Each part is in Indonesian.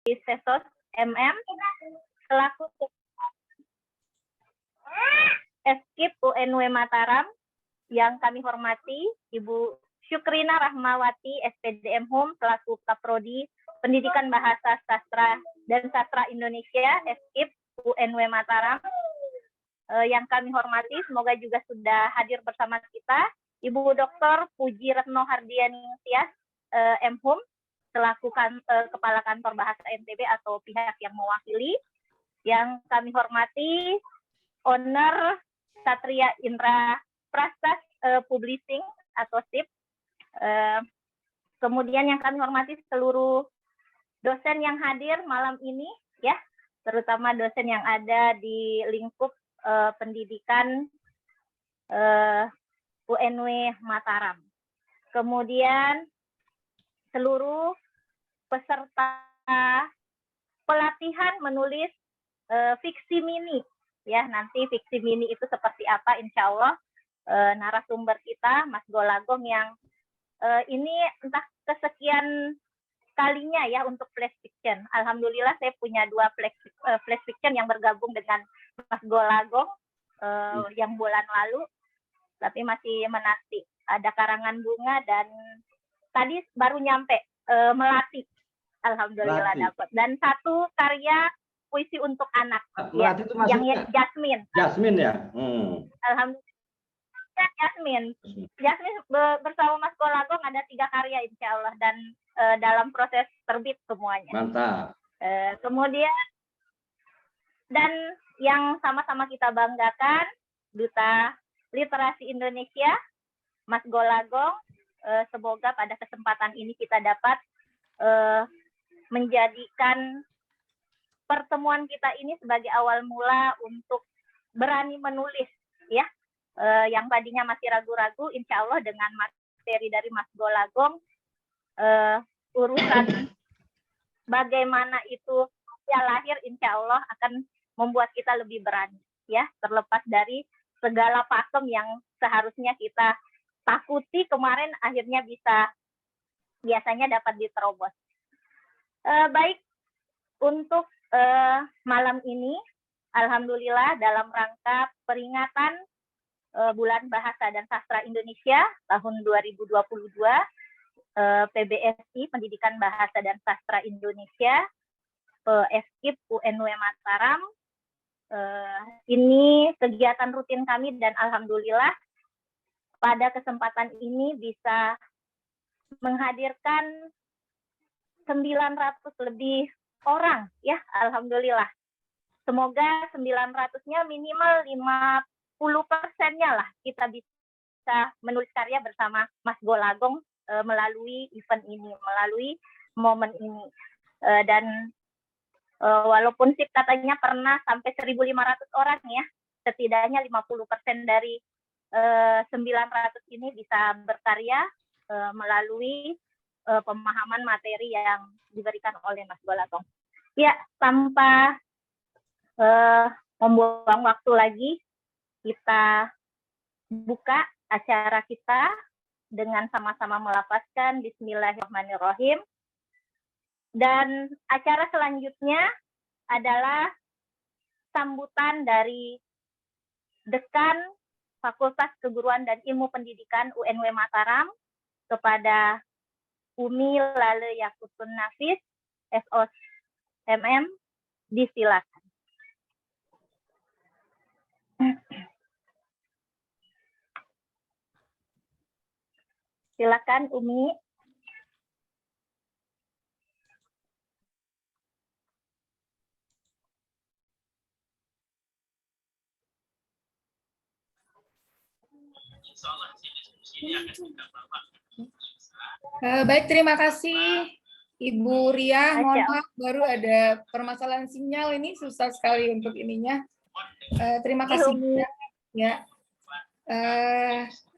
Sesos MM selaku Eskip UNW Mataram yang kami hormati Ibu Syukrina Rahmawati SPDM Hum selaku Kaprodi Pendidikan Bahasa Sastra dan Sastra Indonesia Eskip UNW Mataram yang kami hormati, semoga juga sudah hadir bersama kita Ibu Dr. Puji Retno Hardiani Tias M.Hum selaku Kepala Kantor Bahasa NTB atau pihak yang mewakili. Yang kami hormati Owner Satria Indra Prastas Publishing atau SIP. Kemudian yang kami hormati seluruh dosen yang hadir malam ini, ya, terutama dosen yang ada di lingkup pendidikan UNW Mataram. Kemudian seluruh peserta pelatihan menulis fiksi mini, ya, nanti fiksi mini itu seperti apa, insya Allah narasumber kita Mas Golagong yang ini entah kesekian kalinya ya untuk flash fiction. Alhamdulillah saya punya 2 flash fiction yang bergabung dengan Mas Golagong yang bulan lalu, tapi masih menanti. Ada Karangan Bunga dan tadi baru nyampe Melati. Alhamdulillah dapat. Dan 1 karya puisi untuk anak Melati itu yang Jasmine. Jasmine ya. Alhamdulillah. Jasmine bersama Mas Golagong ada 3 karya insya Allah dan dalam proses terbit semuanya. Mantap. Kemudian dan yang sama-sama kita banggakan Duta Literasi Indonesia Mas Golagong, semoga pada kesempatan ini kita dapat menjadikan pertemuan kita ini sebagai awal mula untuk berani menulis, ya. Yang tadinya masih ragu-ragu, insya Allah dengan materi dari Mas Golagong, urusan bagaimana itu ya lahir, insya Allah akan membuat kita lebih berani, ya, terlepas dari segala pakem yang seharusnya kita takuti kemarin akhirnya biasanya dapat diterobos. Baik, untuk malam ini, alhamdulillah dalam rangka peringatan Bulan Bahasa dan Sastra Indonesia tahun 2022, PBSI Pendidikan Bahasa dan Sastra Indonesia, Eskip UNW Mataram, ini kegiatan rutin kami dan alhamdulillah pada kesempatan ini bisa menghadirkan 900 lebih orang, ya, alhamdulillah. Semoga 900-nya minimal 50%-nya lah kita bisa menulis karya bersama Mas Golagong melalui event ini, melalui momen ini. Dan walaupun SIP katanya pernah sampai 1.500 orang, ya, setidaknya 50% dari 900 ini bisa berkarya melalui pemahaman materi yang diberikan oleh Mas Golagong. Ya, tanpa membuang waktu lagi, kita buka acara kita dengan sama-sama melafazkan Bismillahirrahmanirrahim. Dan acara selanjutnya adalah sambutan dari Dekan Fakultas Keguruan dan Ilmu Pendidikan UNW Mataram kepada Umi Lale Yakutun Nafis, SOS MM, disilakan. Silakan Umi. Baik, terima kasih Ibu Ria. Mohon maaf, baru ada permasalahan sinyal ini, susah sekali untuk ininya. Terima kasih. Ya.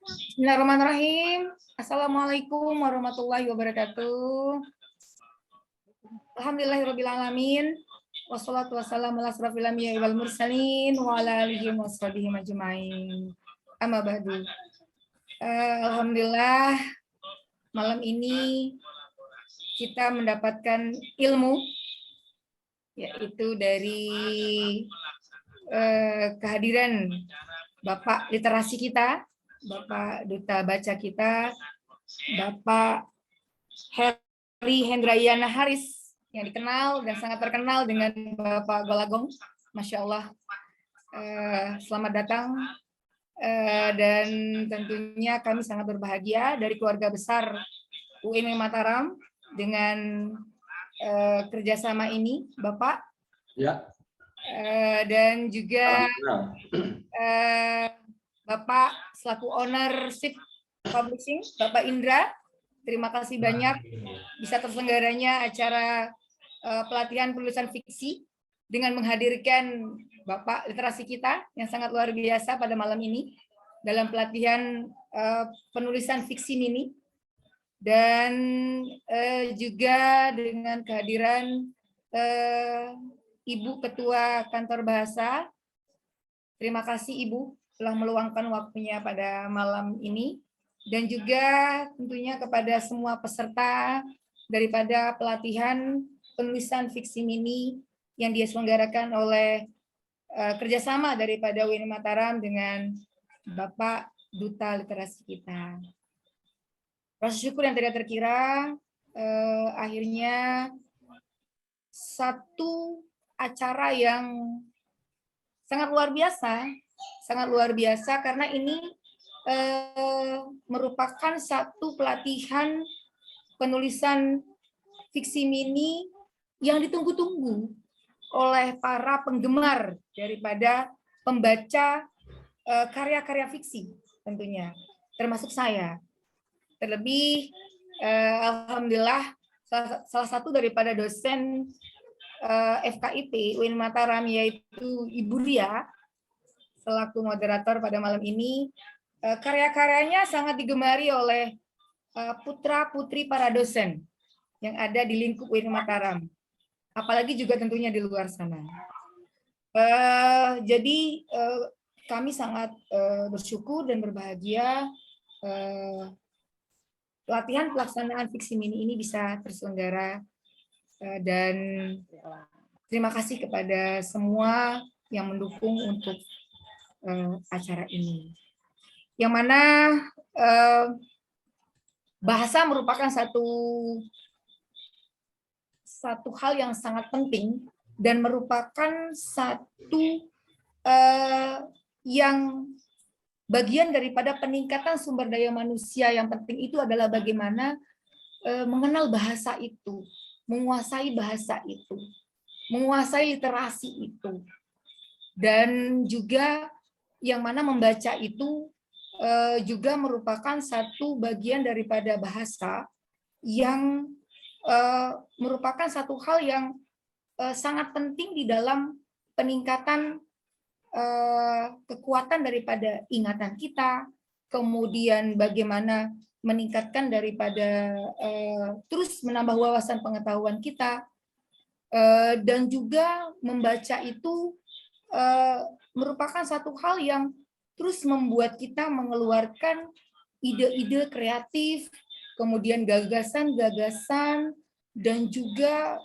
Bismillahirrahmanirrahim. Assalamualaikum warahmatullahi wabarakatuh. Alhamdulillahirrabbilalamin. Wassalatu wassalamu ala asrofil anbiya'i wal mursalin wa ala alihi wa sahbihi majma'in. Amma ba'du. Alhamdulillah, malam ini kita mendapatkan ilmu yaitu dari kehadiran Bapak literasi kita, Bapak Duta Baca kita, Bapak Heri Hendrayana Haris, yang dikenal dan sangat terkenal dengan Bapak Golagong. Masya Allah. Selamat datang. Dan tentunya kami sangat berbahagia dari keluarga besar UIN Mataram dengan kerjasama ini, Bapak. Ya. Dan juga Bapak selaku ownership publishing, Bapak Indra. Terima kasih banyak bisa terselenggaranya acara pelatihan penulisan fiksi dengan menghadirkan Bapak literasi kita yang sangat luar biasa pada malam ini dalam pelatihan penulisan fiksi mini, dan juga dengan kehadiran Ibu Ketua Kantor Bahasa. Terima kasih Ibu telah meluangkan waktunya pada malam ini, dan juga tentunya kepada semua peserta daripada pelatihan penulisan fiksi mini yang diselenggarakan oleh kerjasama daripada UIN Mataram dengan Bapak Duta Literasi kita. Rasa syukur yang tidak terkira, akhirnya satu acara yang sangat luar biasa karena ini merupakan satu pelatihan penulisan fiksi mini yang ditunggu-tunggu oleh para penggemar daripada pembaca karya-karya fiksi tentunya, termasuk saya. Terlebih, alhamdulillah salah satu daripada dosen FKIP UIN Mataram yaitu Ibu Ria selaku moderator pada malam ini, karya-karyanya sangat digemari oleh putra-putri para dosen yang ada di lingkup UIN Mataram, apalagi juga tentunya di luar sana. Jadi kami sangat bersyukur dan berbahagia latihan pelaksanaan fiksi mini ini bisa terselenggara, dan terima kasih kepada semua yang mendukung untuk acara ini. Yang mana bahasa merupakan satu hal yang sangat penting dan merupakan satu yang bagian daripada peningkatan sumber daya manusia. Yang penting itu adalah bagaimana mengenal bahasa itu, menguasai bahasa itu, menguasai literasi itu, dan juga yang mana membaca itu juga merupakan satu bagian daripada bahasa yang merupakan satu hal yang sangat penting di dalam peningkatan kekuatan daripada ingatan kita, kemudian bagaimana meningkatkan daripada terus menambah wawasan pengetahuan kita, dan juga membaca itu merupakan satu hal yang terus membuat kita mengeluarkan ide-ide kreatif, kemudian gagasan-gagasan, dan juga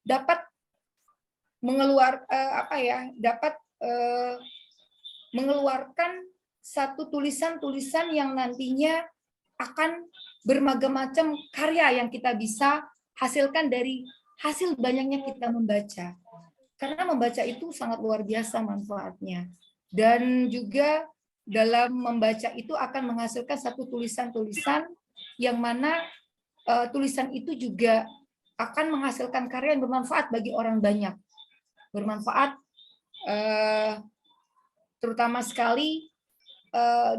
dapat mengeluarkan satu tulisan-tulisan yang nantinya akan bermacam-macam karya yang kita bisa hasilkan dari hasil banyaknya kita membaca. Karena membaca itu sangat luar biasa manfaatnya. Dan juga dalam membaca itu akan menghasilkan satu tulisan-tulisan yang mana tulisan itu juga akan menghasilkan karya yang bermanfaat bagi orang banyak. Bermanfaat terutama sekali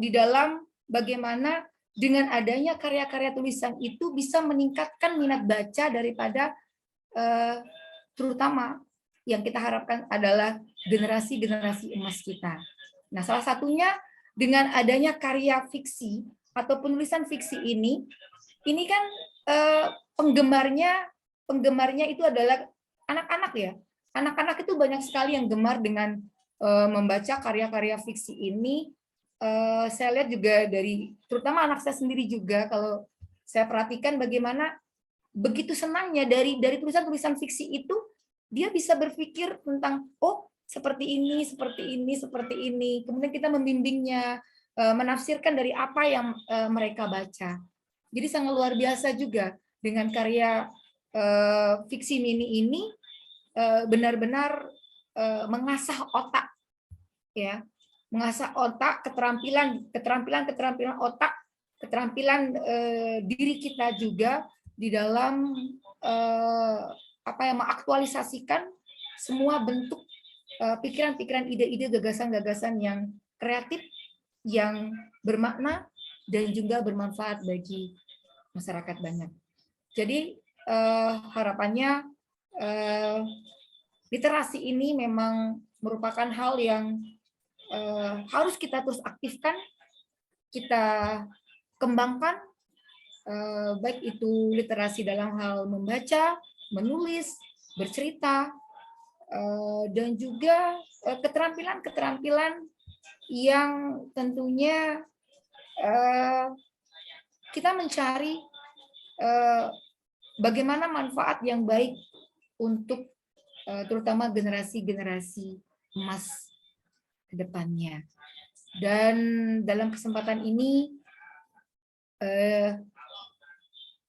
di dalam bagaimana dengan adanya karya-karya tulisan itu bisa meningkatkan minat baca daripada terutama yang kita harapkan adalah generasi-generasi emas kita. Nah, salah satunya dengan adanya karya fiksi atau penulisan fiksi ini kan penggemarnya itu adalah anak-anak ya. Anak-anak itu banyak sekali yang gemar dengan membaca karya-karya fiksi ini. Saya lihat juga dari terutama anak saya sendiri juga, kalau saya perhatikan bagaimana begitu senangnya dari tulisan-tulisan fiksi itu dia bisa berpikir tentang seperti ini, seperti ini, seperti ini. Kemudian kita membimbingnya, menafsirkan dari apa yang mereka baca. Jadi sangat luar biasa juga dengan karya fiksi mini ini, benar-benar mengasah otak, ya, mengasah otak, keterampilan otak, keterampilan diri kita juga di dalam mengaktualisasikan semua bentuk pikiran-pikiran, ide-ide, gagasan-gagasan yang kreatif, yang bermakna dan juga bermanfaat bagi masyarakat banyak. Jadi harapannya literasi ini memang merupakan hal yang harus kita terus aktifkan, kita kembangkan, baik itu literasi dalam hal membaca, menulis, bercerita, dan juga keterampilan-keterampilan yang tentunya kita mencari bagaimana manfaat yang baik untuk terutama generasi-generasi emas ke depannya. Dan dalam kesempatan ini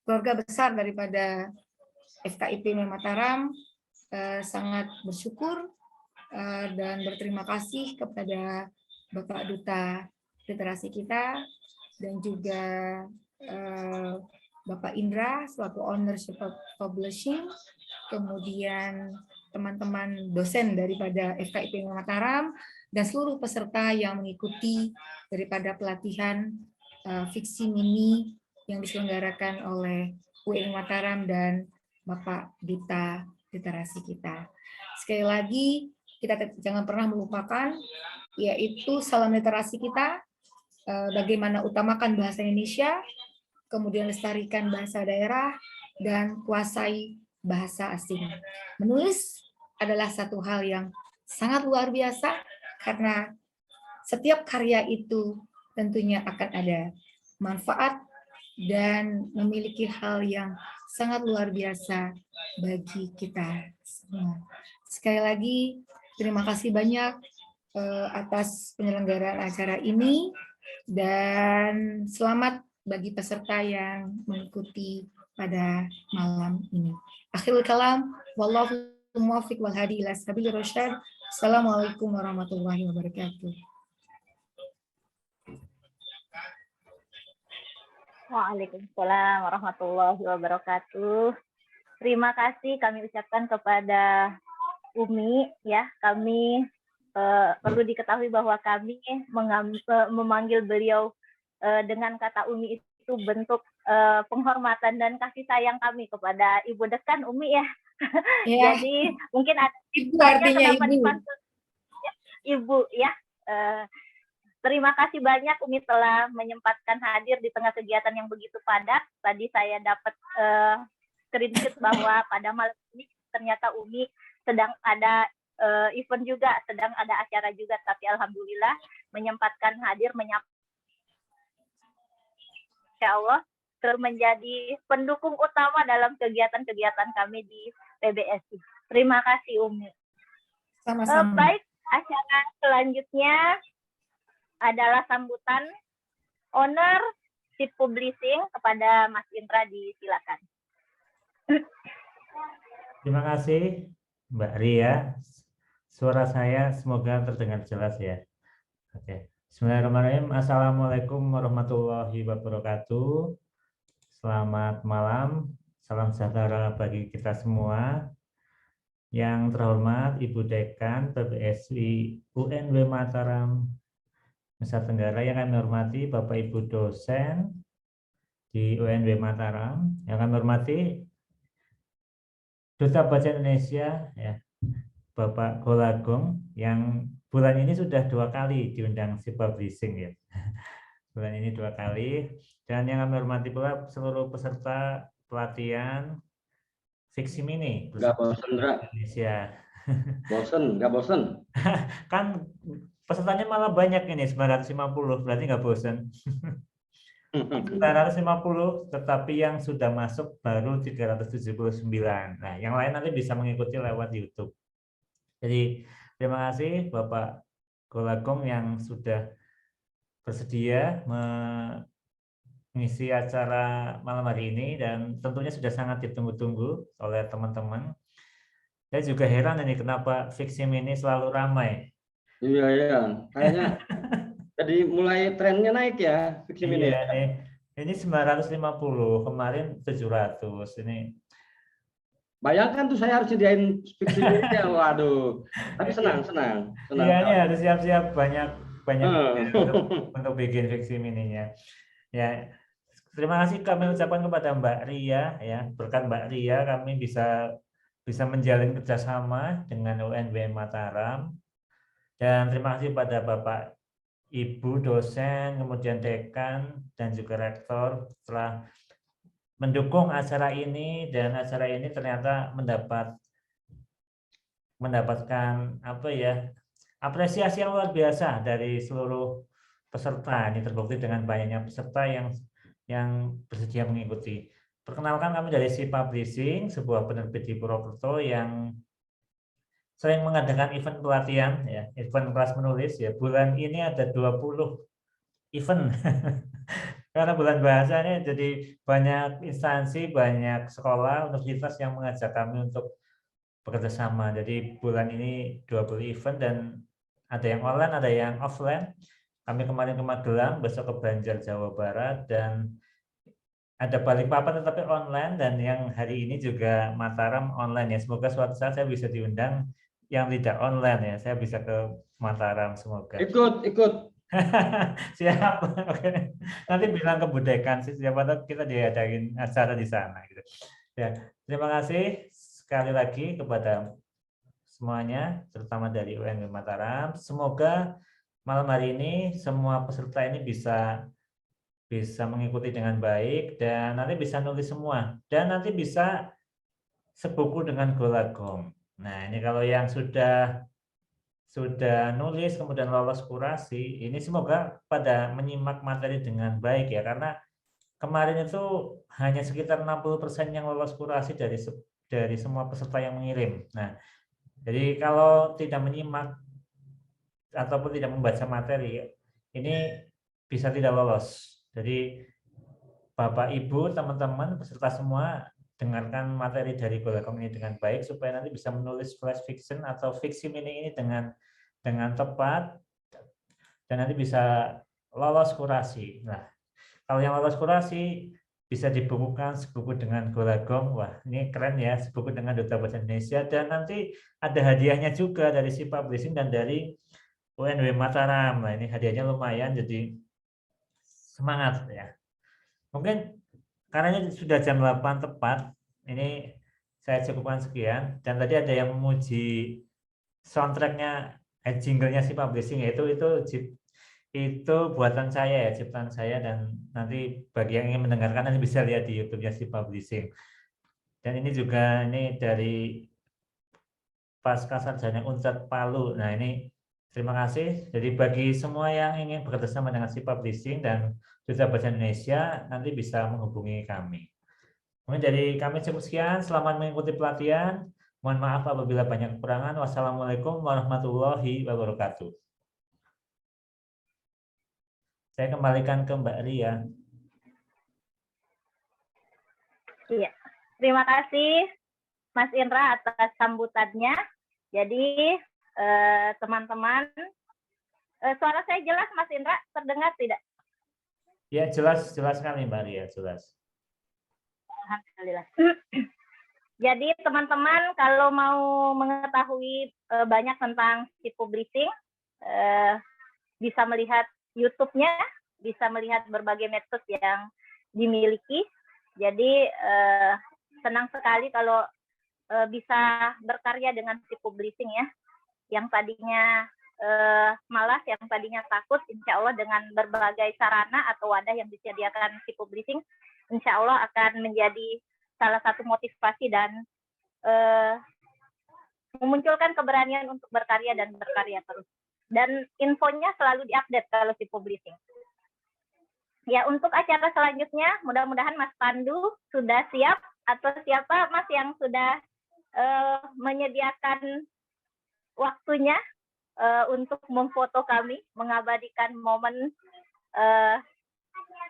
keluarga besar daripada FKIP Mataram sangat bersyukur dan berterima kasih kepada Bapak Duta Literasi kita dan juga Bapak Indra selaku ownership publishing, kemudian teman-teman dosen daripada FKIP Mataram dan seluruh peserta yang mengikuti daripada pelatihan fiksi mini yang diselenggarakan oleh UIN Mataram dan Bapak Duta Literasi kita. Sekali lagi, kita jangan pernah melupakan, yaitu salam literasi kita, bagaimana utamakan bahasa Indonesia, kemudian lestarikan bahasa daerah, dan kuasai bahasa asing. Menulis adalah satu hal yang sangat luar biasa, karena setiap karya itu tentunya akan ada manfaat dan memiliki hal yang sangat luar biasa bagi kita semua. Sekali lagi, terima kasih banyak atas penyelenggaraan acara ini dan selamat bagi peserta yang mengikuti pada malam ini. Akhirul kalam, wallahu muwaffiq wal hadi ila sabilir rasyad. Assalamualaikum warahmatullahi wabarakatuh. Waalaikumsalam warahmatullahi wabarakatuh. Terima kasih kami ucapkan kepada Umi, ya. Kami perlu diketahui bahwa kami memanggil beliau dengan kata Umi itu bentuk penghormatan dan kasih sayang kami kepada Ibu Dekan, Umi, ya. Ya. Jadi mungkin ada Ibu artinya ibu. Ibu, ya. Terima kasih banyak Umi telah menyempatkan hadir di tengah kegiatan yang begitu padat. Tadi saya dapat screenshot bahwa pada malam ini ternyata Umi sedang ada event juga, sedang ada acara juga, tapi alhamdulillah menyempatkan hadir, Insya Allah menjadi pendukung utama dalam kegiatan-kegiatan kami di PBSI. Terima kasih Umi. Sama-sama. Baik, acara selanjutnya adalah sambutan ownership publishing kepada Mas Indra, disilakan. Terima kasih Mbak Ria. Suara saya semoga terdengar jelas ya. Oke. Bismillahirrahmanirrahim. Assalamualaikum warahmatullahi wabarakatuh. Selamat malam. Salam sejahtera bagi kita semua. Yang terhormat Ibu Dekan PBSI UNW Mataram Nusa Tenggara, yang kami hormati Bapak Ibu dosen di UNW Mataram, yang kami hormati Duta Bahasa Indonesia, ya, Bapak Golagong, yang bulan ini sudah 2 kali diundang si publishing, ya. Bulan ini 2 kali. Dan yang kami hormati pula seluruh peserta pelatihan fiksi mini. Nggak bosan, Ndra. Indonesia. Bosan, nggak bosan. Kan pesertanya malah banyak ini, 950, berarti nggak bosan. 950, tetapi yang sudah masuk baru 379. Nah, yang lain nanti bisa mengikuti lewat YouTube. Jadi, terima kasih Bapak Golagong yang sudah bersedia mengisi acara malam hari ini dan tentunya sudah sangat ditunggu-tunggu oleh teman-teman. Saya juga heran ini kenapa Fixim ini selalu ramai. Iya, iya. Kayaknya jadi mulai trennya naik ya, Fixim ini. Iya, ini 950, kemarin 700. Ini Bayangkan tuh saya harus sediain Fixim ini ya, waduh. Tapi senang, senang, senang. iya, ini harus siap-siap banyak Eh. untuk bikin Fixim ininya. Ya, terima kasih kami ucapkan kepada Mbak Ria ya. Berkat Mbak Ria kami bisa menjalin kerjasama dengan UNB Mataram. Dan terima kasih pada Bapak Ibu dosen, kemudian dekan dan juga rektor telah mendukung acara ini, dan acara ini ternyata mendapatkan apa ya, apresiasi yang luar biasa dari seluruh peserta. Ini terbukti dengan banyaknya peserta yang bersedia mengikuti. Perkenalkan, kami dari Si Publishing, sebuah penerbit di Purwokerto yang sering mengadakan event pelatihan ya, event kelas menulis ya. Bulan ini ada 20 event. Karena bulan bahasanya, jadi banyak instansi, banyak sekolah, universitas yang mengajak kami untuk bekerja sama. Jadi bulan ini 20 event dan ada yang online, ada yang offline. Kami kemarin ke Magelang, besok ke Banjar, Jawa Barat, dan ada Balikpapan tetapi online, dan yang hari ini juga Mataram online ya. Semoga suatu saat saya bisa diundang yang tidak online ya. Saya bisa ke Mataram semoga. Ikut. Siap. Oke. Nanti bilang ke Budekan sih, siapa tahu kita diadain acara di sana gitu. Ya, terima kasih sekali lagi kepada semuanya, terutama dari UNB Mataram. Semoga malam hari ini semua peserta ini bisa mengikuti dengan baik dan nanti bisa nulis semua dan nanti bisa sebuku dengan Golagong. Nah, ini kalau yang sudah nulis kemudian lolos kurasi, ini semoga pada menyimak materi dengan baik ya, karena kemarin itu hanya sekitar 60% yang lolos kurasi dari semua peserta yang mengirim. Nah, jadi kalau tidak menyimak ataupun tidak membaca materi, ini bisa tidak lolos. Jadi Bapak Ibu, teman-teman, peserta semua dengarkan materi dari Golagong ini dengan baik supaya nanti bisa menulis flash fiction atau fiksi mini ini dengan tepat dan nanti bisa lolos kurasi. Nah, kalau yang lolos kurasi bisa dibukukan sebuku dengan Golagong. Wah, ini keren ya, sebuku dengan Duta Bahasa Indonesia, dan nanti ada hadiahnya juga dari Si Publishing dan dari UNW Mataram. Nah, ini hadiahnya lumayan, jadi semangat ya. Mungkin karena sudah jam 8 tepat, ini saya cukupkan sekian. Dan tadi ada yang memuji soundtracknya, jinglenya Si Publishing, yaitu itu buatan saya ya, ciptaan saya, dan nanti bagi yang ingin mendengarkan nanti bisa lihat di YouTube-nya Si Publishing. Dan ini juga ini dari Pasca Sarjana Unpad Palu. Nah, ini terima kasih. Jadi bagi semua yang ingin bekerja sama dengan Si Publishing dan Duta Bahasa Indonesia nanti bisa menghubungi kami. Mungkin dari kami cukup sekian. Selamat mengikuti pelatihan. Mohon maaf apabila banyak kekurangan. Wassalamualaikum warahmatullahi wabarakatuh. Saya kembalikan ke Mbak Ria. Iya, terima kasih Mas Indra atas sambutannya. Jadi teman-teman, suara saya jelas Mas Indra, terdengar tidak? Ya, jelas sekali Mbak Ria, jelas. Alhamdulillah. Jadi teman-teman kalau mau mengetahui banyak tentang Si Publishing, bisa melihat YouTube-nya, bisa melihat berbagai metode yang dimiliki. Jadi senang sekali kalau bisa berkarya dengan Si Publishing ya. Yang tadinya malas, yang tadinya takut, insya Allah dengan berbagai sarana atau wadah yang disediakan Si Publishing, insya Allah akan menjadi salah satu motivasi dan memunculkan keberanian untuk berkarya dan berkarya terus. Dan infonya selalu diupdate kalau Si Publishing. Ya, untuk acara selanjutnya, mudah-mudahan Mas Pandu sudah siap, atau siapa Mas yang sudah menyediakan waktunya untuk memfoto kami, mengabadikan momen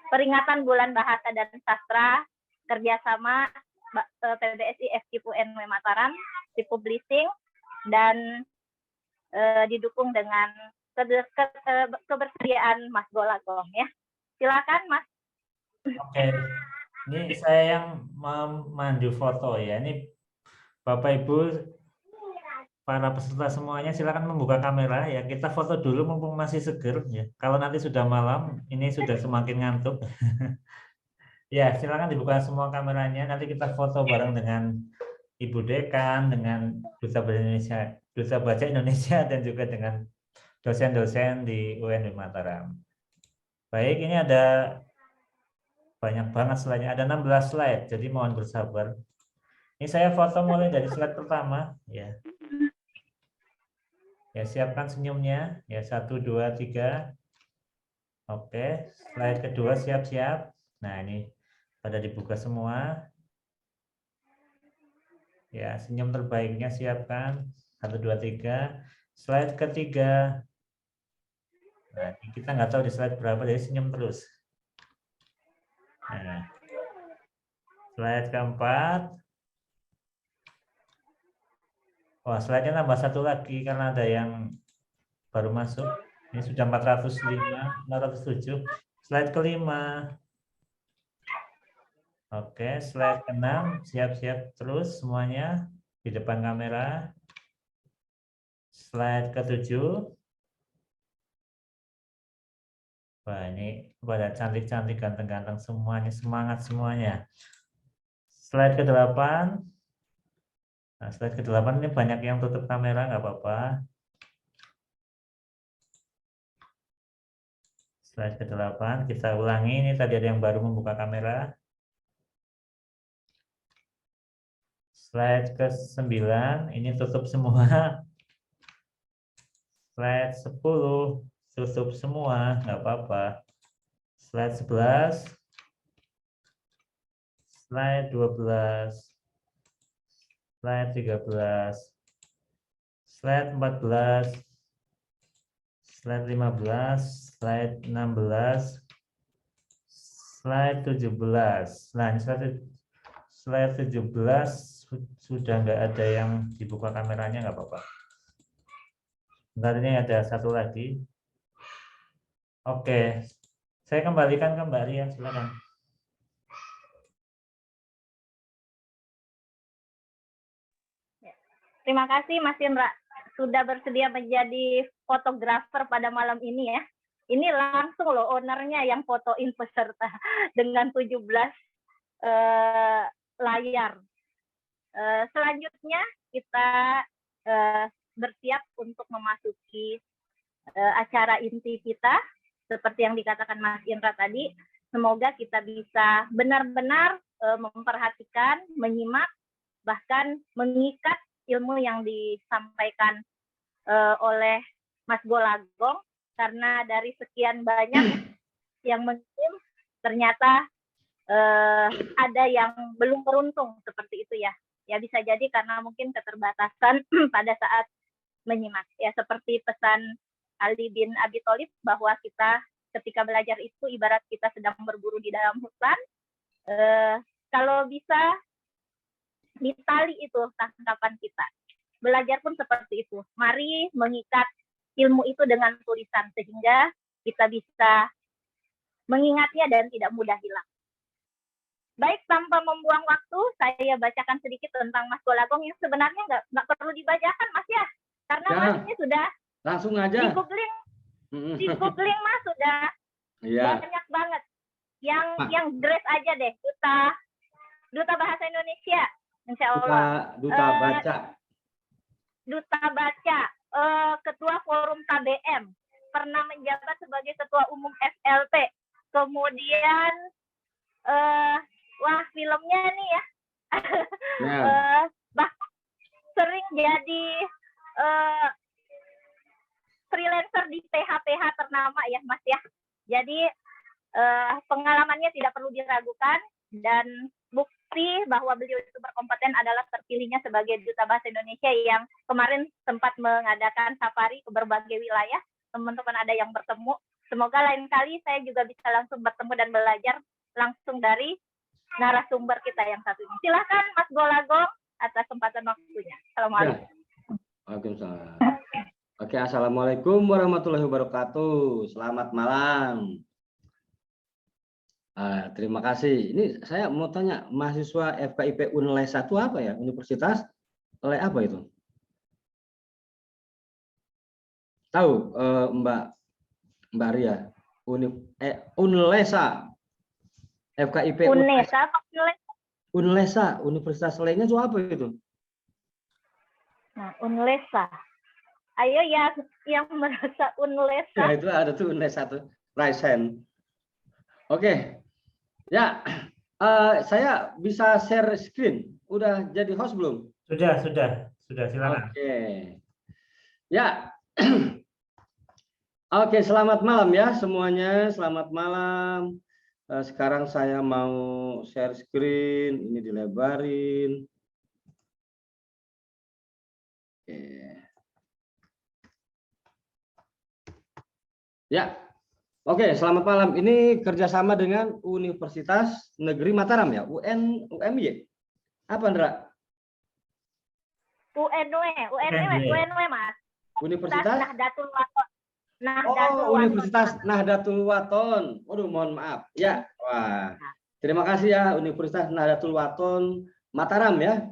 peringatan Bulan Bahasa dan Sastra kerjasama PBSI FKIP UNW Mataram di Publishing dan didukung dengan kebersediaan Mas Golagong ya. Silakan Mas. Oke, ini saya yang memandu foto ya. Ini Bapak Ibu, para peserta semuanya silakan membuka kamera ya. Kita foto dulu mumpung masih seger ya. Kalau nanti sudah malam, ini sudah semakin ngantuk. Ya, silakan dibuka semua kameranya. Nanti kita foto bareng dengan Ibu Dekan, dengan Duta Baca Indonesia, dan juga dengan dosen-dosen di UNW Mataram. Baik, ini ada banyak banget slide-nya. Ada 16 slide, jadi mohon bersabar. Ini saya foto mulai dari slide pertama. Ya, siapkan senyumnya. Ya, 1, 2, 3. Oke, slide kedua siap-siap. Nah, ini pada dibuka semua. Ya, senyum terbaiknya siapkan. 1, 2, 3. Slide ketiga. Nah, kita nggak tahu di slide berapa, jadi senyum terus. Nah, slide keempat. Wah, slide-nya nambah satu lagi karena ada yang baru masuk. Ini sudah 405, 407. Slide kelima. Oke, slide ke-6. Siap-siap terus semuanya di depan kamera. Slide ke-7. Wah, ini pada cantik-cantik, ganteng-ganteng semuanya, semangat semuanya. Slide ke-8. Nah, slide ke-8 ini banyak yang tutup kamera, nggak apa-apa. Slide ke-8, kita ulangi, ini tadi ada yang baru membuka kamera. Slide ke-9, ini tutup semua. Slide 10, tutup semua, nggak apa-apa. Slide 11, slide 12, slide 13, slide 14, slide 15, slide 16, slide 17. Nah, ini slide 17 sudah nggak ada yang dibuka kameranya, nggak apa-apa. Bentar, ini ada satu lagi. Oke, saya kembalikan ke Mbak Ria, silakan. Terima kasih Mas Indra sudah bersedia menjadi fotografer pada malam ini ya. Ini langsung loh ownernya yang fotoin peserta dengan 17 layar. Selanjutnya kita bersiap untuk memasuki acara inti kita. Seperti yang dikatakan Mas Indra tadi, semoga kita bisa benar-benar memperhatikan, menyimak, bahkan mengikat ilmu yang disampaikan oleh Mas Golagong, karena dari sekian banyak yang mengirim ternyata ada yang belum beruntung seperti itu ya. Ya bisa jadi karena mungkin keterbatasan pada saat menyimak. Ya seperti pesan Ali bin Abi Thalib bahwa kita ketika belajar itu ibarat kita sedang berburu di dalam hutan. Kalau bisa ditali itu tangkapan kita. Belajar pun seperti itu. Mari mengikat ilmu itu dengan tulisan sehingga kita bisa mengingatnya dan tidak mudah hilang. Baik, tanpa membuang waktu, saya bacakan sedikit tentang Mas Golagong yang sebenarnya nggak perlu dibacakan, Mas ya, karena Ya, Mas ini sudah langsung aja. Di googling Mas sudah banyak banget. Yang dress aja deh, Duta Bahasa Indonesia, Insya Allah. Duta Baca. Duta Baca, Ketua Forum KBM, pernah menjabat sebagai Ketua Umum FLP. Kemudian, wah filmnya nih ya, bahkan sering jadi freelancer di PH-PH ternama ya Mas ya. Jadi pengalamannya tidak perlu diragukan, dan bukti bahwa beliau itu berkompeten adalah terpilihnya sebagai Duta Bahasa Indonesia yang kemarin sempat mengadakan safari ke berbagai wilayah. Teman-teman ada yang bertemu. Semoga lain kali saya juga bisa langsung bertemu dan belajar langsung dari narasumber kita yang satu ini. Silakan Mas Golagong atas kesempatan waktunya. Assalamualaikum. Waalaikumsalam. Oke, assalamualaikum warahmatullahi wabarakatuh. Selamat malam. Terima kasih. Ini saya mau tanya, mahasiswa FKIP Unlesa itu apa ya? Universitas apa itu? Tahu Mbak Ria? Unlesa. FKIP Unlesa apa Unlesa, Universitas lainnya itu apa itu? Nah, Unlesa. Ayo yang merasa Unlesa. Ya, itu ada tuh Unlesa tuh. Raise hand. Oke. Ya, saya bisa share screen. Udah jadi host belum? Sudah, silakan. Oke. Ya. Oke, selamat malam ya semuanya. Selamat malam. Sekarang saya mau share screen. Ini dilebarin. Oke. Ya. Oke, selamat malam. Ini kerjasama dengan Universitas Negeri Mataram ya, UMY. Apa, Ndra? UNW, Mas. Universitas Nahdlatul Wathon. Universitas Nahdlatul Wathon. Waduh, mohon maaf. Ya, wah. Terima kasih ya Universitas Nahdlatul Wathon Mataram ya.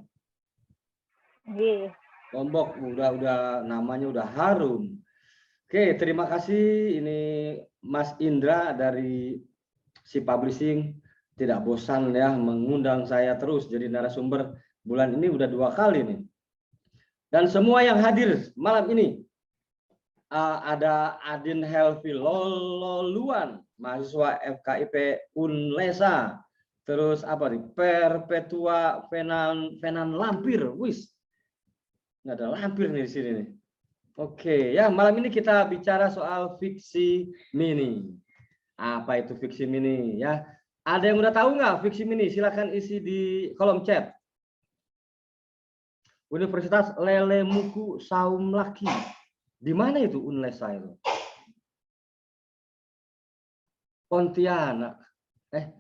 Iya. Lombok udah namanya udah harum. Oke, terima kasih. Ini Mas Indra dari Si Publishing tidak bosan ya mengundang saya terus jadi narasumber. Bulan ini udah 2 kali nih. Dan semua yang hadir malam ini, ada Adin Helvi Loluan, mahasiswa FKIP Unlesa. Terus apa nih? Perpetua Venan Lampir. Wis. Nggak ada lampir nih di sini nih. Oke, ya malam ini kita bicara soal fiksi mini. Apa itu fiksi mini ya? Ada yang udah tahu nggak fiksi mini? Silakan isi di kolom chat. Universitas Lelemuku Saum Laki. Di mana itu Unlesa itu? Pontianak.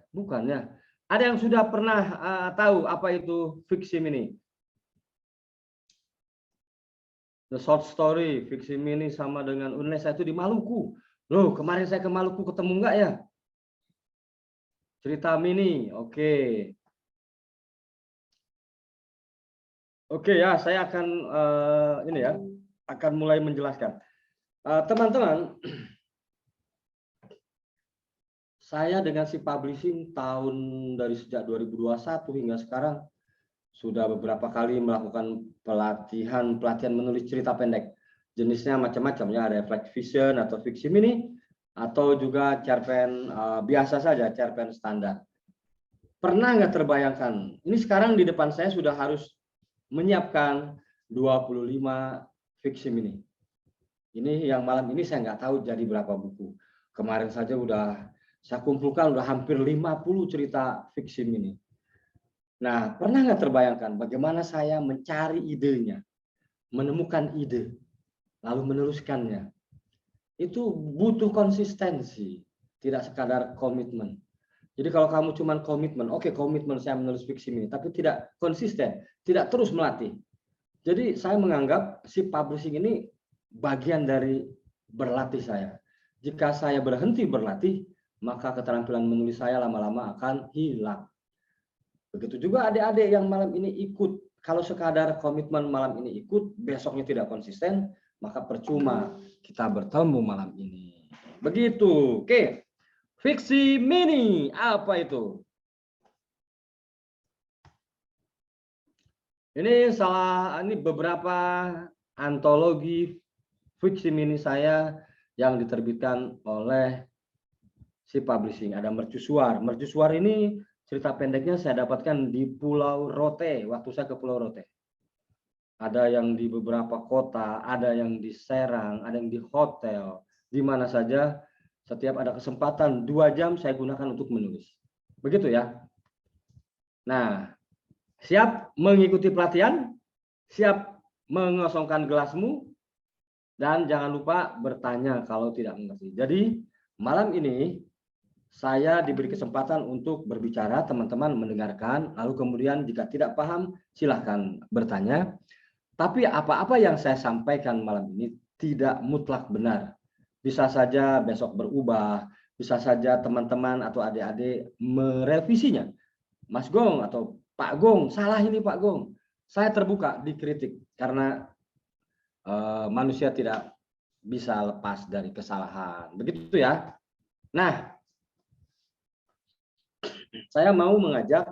Bukan ya. Ada yang sudah pernah tahu apa itu fiksi mini? The short story, fiksi mini sama dengan Unlesa itu di Maluku. Loh, kemarin saya ke Maluku ketemu nggak ya? Cerita mini, oke. Oke ya, saya akan akan mulai menjelaskan. Teman-teman, saya dengan Si Publishing dari sejak 2021 hingga sekarang sudah beberapa kali melakukan pelatihan menulis cerita pendek. Jenisnya macam-macam ya, ada flash fiction atau fiksi mini, atau juga cerpen biasa saja, cerpen standar. Pernah nggak terbayangkan, ini sekarang di depan saya sudah harus menyiapkan 25 fiksi mini. Ini yang malam ini saya nggak tahu jadi berapa buku. Kemarin saja saya kumpulkan udah hampir 50 cerita fiksi mini. Nah, pernah nggak terbayangkan bagaimana saya mencari idenya, menemukan ide, lalu meneruskannya? Itu butuh konsistensi, tidak sekadar komitmen. Jadi kalau kamu cuma komitmen, oke, komitmen saya menulis fiksi mini, tapi tidak konsisten, tidak terus melatih. Jadi saya menganggap Si Publishing ini bagian dari berlatih saya. Jika saya berhenti berlatih, maka keterampilan menulis saya lama-lama akan hilang. Begitu juga adik-adik yang malam ini ikut. Kalau sekadar komitmen malam ini ikut, besoknya tidak konsisten, maka percuma kita bertemu malam ini. Begitu. Oke. Fiksi mini, apa itu? Ini beberapa antologi fiksi mini saya yang diterbitkan oleh Si Publishing. Ada Mercusuar. Mercusuar ini cerita pendeknya saya dapatkan di Pulau Rote, waktu saya ke Pulau Rote. Ada yang di beberapa kota, ada yang di Serang, ada yang di hotel, di mana saja Setiap ada kesempatan 2 jam saya gunakan untuk menulis. Begitu ya. Nah, siap mengikuti pelatihan? Siap mengosongkan gelasmu? Dan jangan lupa bertanya kalau tidak mengerti. Jadi malam ini saya diberi kesempatan untuk berbicara, teman-teman mendengarkan, lalu kemudian jika tidak paham silahkan bertanya. Tapi apa-apa yang saya sampaikan malam ini tidak mutlak benar. Bisa saja besok berubah, bisa saja teman-teman atau adik-adik merevisinya. Mas Gong atau Pak Gong, salah ini Pak Gong. Saya terbuka dikritik karena manusia tidak bisa lepas dari kesalahan. Begitu ya. Nah, saya mau mengajak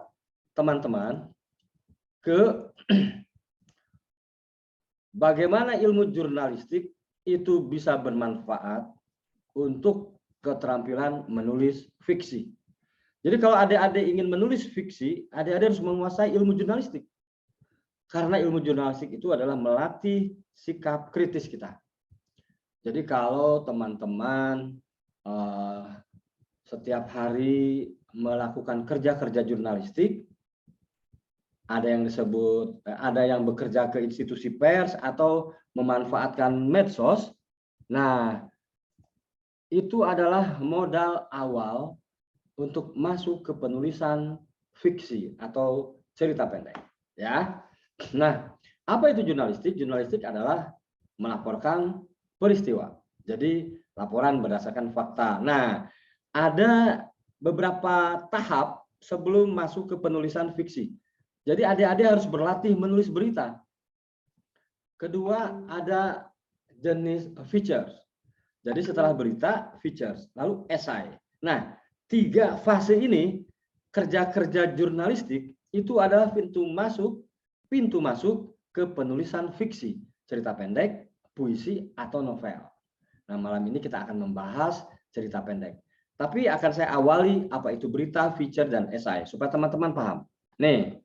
teman-teman ke bagaimana ilmu jurnalistik itu bisa bermanfaat untuk keterampilan menulis fiksi. Jadi kalau adik-adik ingin menulis fiksi, adik-adik harus menguasai ilmu jurnalistik. Karena ilmu jurnalistik itu adalah melatih sikap kritis kita. Jadi kalau teman-teman setiap hari melakukan kerja-kerja jurnalistik, ada yang bekerja ke institusi pers atau memanfaatkan medsos. Nah, itu adalah modal awal untuk masuk ke penulisan fiksi atau cerita pendek, ya. Nah, apa itu jurnalistik? Jurnalistik adalah melaporkan peristiwa. Jadi, laporan berdasarkan fakta. Nah, ada beberapa tahap sebelum masuk ke penulisan fiksi. Jadi adik-adik harus berlatih menulis berita. Kedua, ada jenis features. Jadi setelah berita, features, lalu esai. Nah, 3 fase ini kerja-kerja jurnalistik itu adalah pintu masuk ke penulisan fiksi, cerita pendek, puisi atau novel. Nah, malam ini kita akan membahas cerita pendek. Tapi akan saya awali apa itu berita, feature dan esai supaya teman-teman paham. Nih.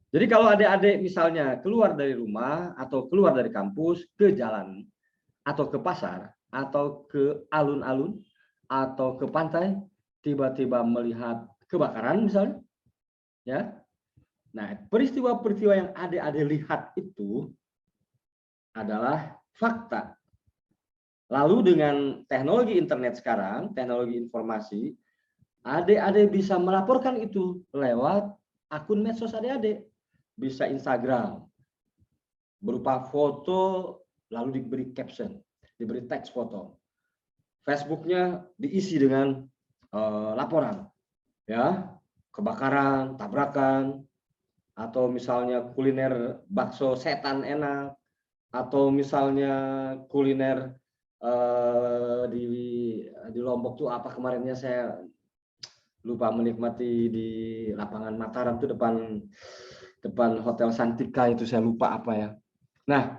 Jadi kalau adik-adik misalnya keluar dari rumah atau keluar dari kampus ke jalan atau ke pasar atau ke alun-alun atau ke pantai, tiba-tiba melihat kebakaran misalnya, ya. Nah, peristiwa-peristiwa yang adik-adik lihat itu adalah fakta. Lalu dengan teknologi internet sekarang, teknologi informasi, adik-adik bisa melaporkan itu lewat akun medsos adik-adik. Bisa Instagram, berupa foto, lalu diberi caption, diberi teks foto. Facebooknya diisi dengan laporan, ya, kebakaran, tabrakan, atau misalnya kuliner bakso setan enak, atau misalnya kuliner di Lombok tuh apa kemarinnya saya lupa, menikmati di lapangan Mataram tuh depan Hotel Santika itu saya lupa apa ya. Nah,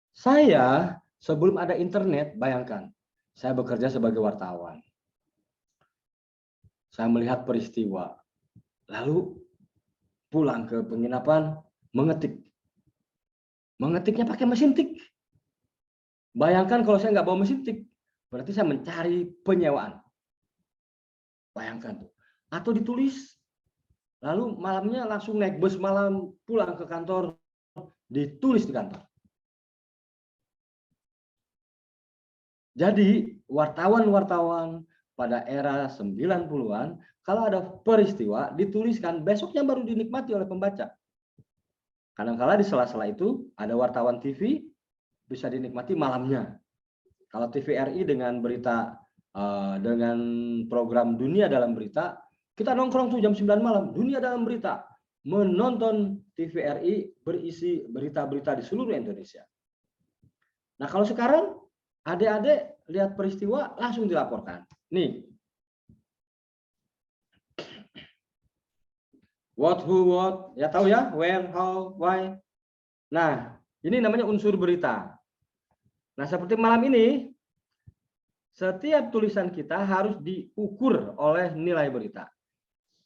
saya sebelum ada internet, bayangkan, saya bekerja sebagai wartawan. Saya melihat peristiwa, lalu pulang ke penginapan, mengetik. Mengetiknya pakai mesin tik. Bayangkan kalau saya nggak bawa mesin tik, berarti saya mencari penyewaan. Bayangkan tuh. Atau ditulis, lalu malamnya langsung naik bus malam pulang ke kantor, ditulis di kantor. Jadi wartawan-wartawan pada era 90-an, kalau ada peristiwa dituliskan, besoknya baru dinikmati oleh pembaca. Kadang-kala di sela-sela itu ada wartawan TV, bisa dinikmati malamnya. Kalau TVRI dengan berita, dengan program Dunia Dalam Berita, kita nongkrong tuh jam 9 malam, Dunia Dalam Berita, menonton TVRI berisi berita-berita di seluruh Indonesia. Nah, kalau sekarang adik-adik lihat peristiwa langsung dilaporkan. Nih. What, who, what, ya tahu ya, where, how, why. Nah, ini namanya unsur berita. Nah, seperti malam ini, setiap tulisan kita harus diukur oleh nilai berita.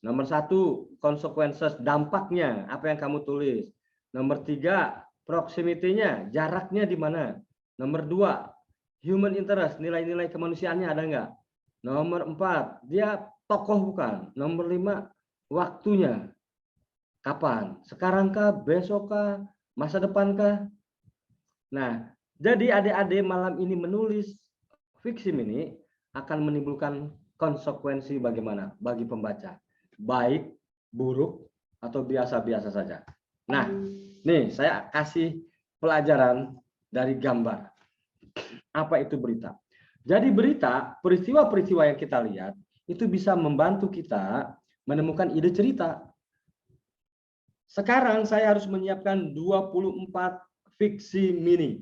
Nomor 1, konsekuensi dampaknya, apa yang kamu tulis. Nomor 3, Proximity-nya, jaraknya di mana? Nomor 2, human interest, nilai-nilai kemanusiaannya ada nggak? Nomor 4, dia tokoh bukan? Nomor 5, waktunya. Kapan? Sekarang kah? Besok kah? Masa depan kah? Nah, jadi adik-adik malam ini menulis fiksi ini akan menimbulkan konsekuensi bagaimana bagi pembaca? Baik, buruk, atau biasa-biasa saja. Nah, nih saya kasih pelajaran dari gambar. Apa itu berita? Jadi berita, peristiwa-peristiwa yang kita lihat, itu bisa membantu kita menemukan ide cerita. Sekarang saya harus menyiapkan 24 fiksi mini.